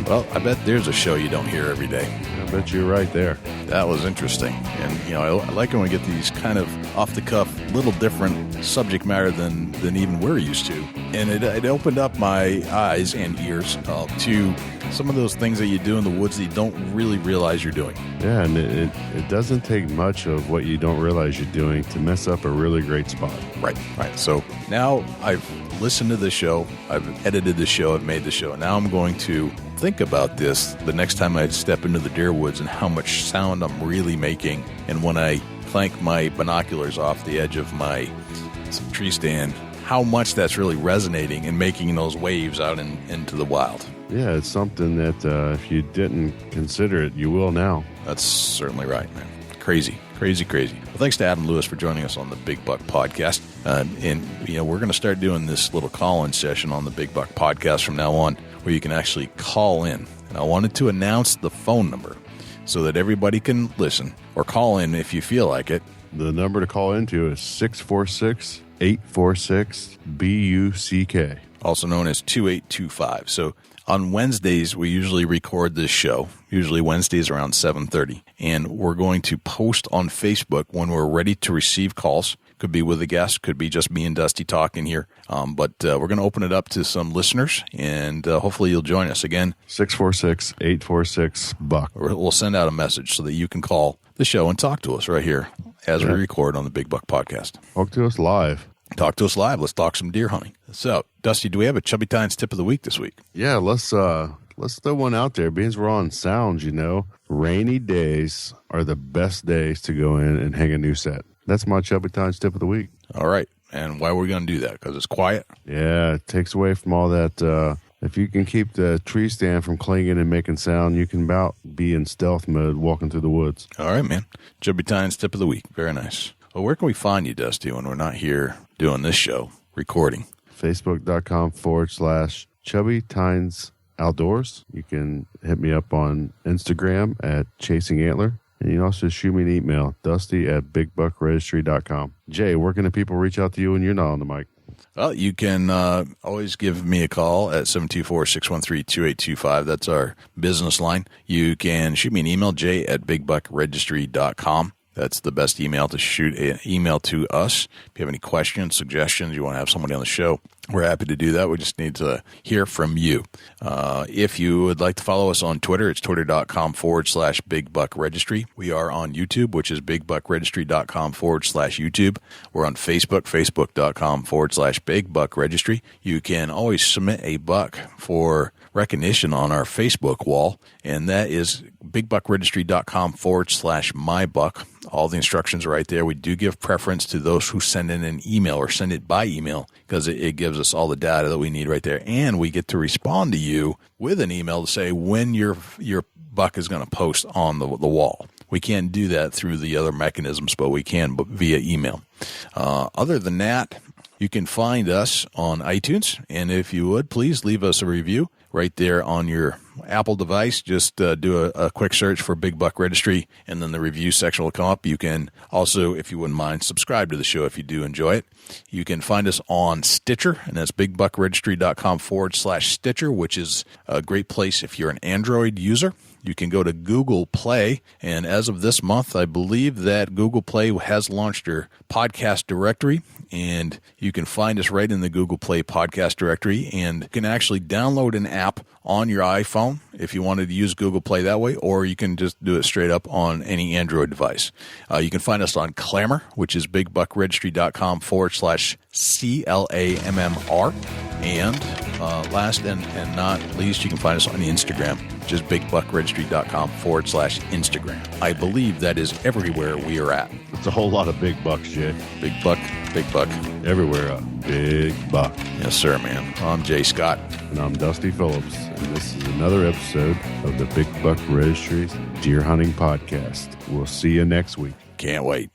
Well, I bet there's a show you don't hear every day. I bet you're right there. That was interesting. And, I like when we get these kind of off-the-cuff, little different subject matter than even we're used to. And it opened up my eyes and ears to some of those things that you do in the woods that you don't really realize you're doing. Yeah, and it doesn't take much of what you don't realize you're doing to mess up a really great spot. Right. So now I've listened to the show, I've edited the show, I've made the show. Now I'm going to think about this the next time I step into the deer woods and how much sound I'm really making. And when I clank my binoculars off the edge of my tree stand, how much that's really resonating and making those waves out into the wild. Yeah, it's something that if you didn't consider it, you will now. That's certainly right, man. Crazy. Well, thanks to Adam Lewis for joining us on the Big Buck Podcast. We're going to start doing this little call-in session on the Big Buck Podcast from now on, where you can actually call in. And I wanted to announce the phone number so that everybody can listen or call in if you feel like it. The number to call into is 646-846-BUCK. Also known as 2825. So on Wednesdays, we usually record this show, usually Wednesdays around 7:30. And we're going to post on Facebook when we're ready to receive calls. Could be with a guest, could be just me and Dusty talking here. But we're going to open it up to some listeners, and hopefully you'll join us again. 646-846-BUCK. We'll send out a message so that you can call the show and talk to us right here as we record on the Big Buck Podcast. Talk to us live. Let's talk some deer hunting. So, Dusty, do we have a Chubby Tines tip of the week this week? Yeah, let's throw one out there. Being we're on sounds, rainy days are the best days to go in and hang a new set. That's my Chubby Tines tip of the week. All right. And why are we going to do that? Because it's quiet? Yeah, it takes away from all that. If you can keep the tree stand from clanging and making sound, you can about be in stealth mode walking through the woods. All right, man. Chubby Tines tip of the week. Very nice. Well, where can we find you, Dusty, when we're not here doing this show, recording? Facebook.com/Chubby Tines Outdoors. You can hit me up on Instagram at Chasing Antler. And you can also shoot me an email, dusty@bigbuckregistry.com. Jay, where can the people reach out to you when you're not on the mic? Well, you can always give me a call at 724-613-2825. That's our business line. You can shoot me an email, jay@bigbuckregistry.com. That's the best email to shoot an email to us. If you have any questions, suggestions, you want to have somebody on the show, we're happy to do that. We just need to hear from you. If you would like to follow us on Twitter, it's twitter.com/BigBuckRegistry. We are on YouTube, which is BigBuckRegistry.com/YouTube. We're on Facebook, Facebook.com/BigBuckRegistry. You can always submit a buck for recognition on our Facebook wall, and that is BigBuckRegistry.com/MyBuck. All the instructions are right there. We do give preference to those who send in an email or send it by email because it gives us all the data that we need right there. And we get to respond to you with an email to say when your buck is going to post on the wall. We can't do that through the other mechanisms, but we can via email. Other than that, you can find us on iTunes. And if you would, please leave us a review right there on your Apple device. Just do a quick search for Big Buck Registry, and then the review section will come up. You can also, if you wouldn't mind, subscribe to the show if you do enjoy it. You can find us on Stitcher, and that's bigbuckregistry.com/Stitcher, which is a great place if you're an Android user. You can go to Google Play, and as of this month, I believe that Google Play has launched their podcast directory, and you can find us right in the Google Play podcast directory, and you can actually download an app on your iPhone if you wanted to use Google Play that way, or you can just do it straight up on any Android device. You can find us on Clamor, which is bigbuckregistry.com/CLAMMR, and Last and not least, you can find us on Instagram, just bigbuckregistry.com/Instagram. I believe that is everywhere we are at. It's a whole lot of big bucks, Jay. Big buck, big buck. Everywhere a big buck. Yes, sir, man. I'm Jay Scott. And I'm Dusty Phillips. And this is another episode of the Big Buck Registry's Deer Hunting Podcast. We'll see you next week. Can't wait.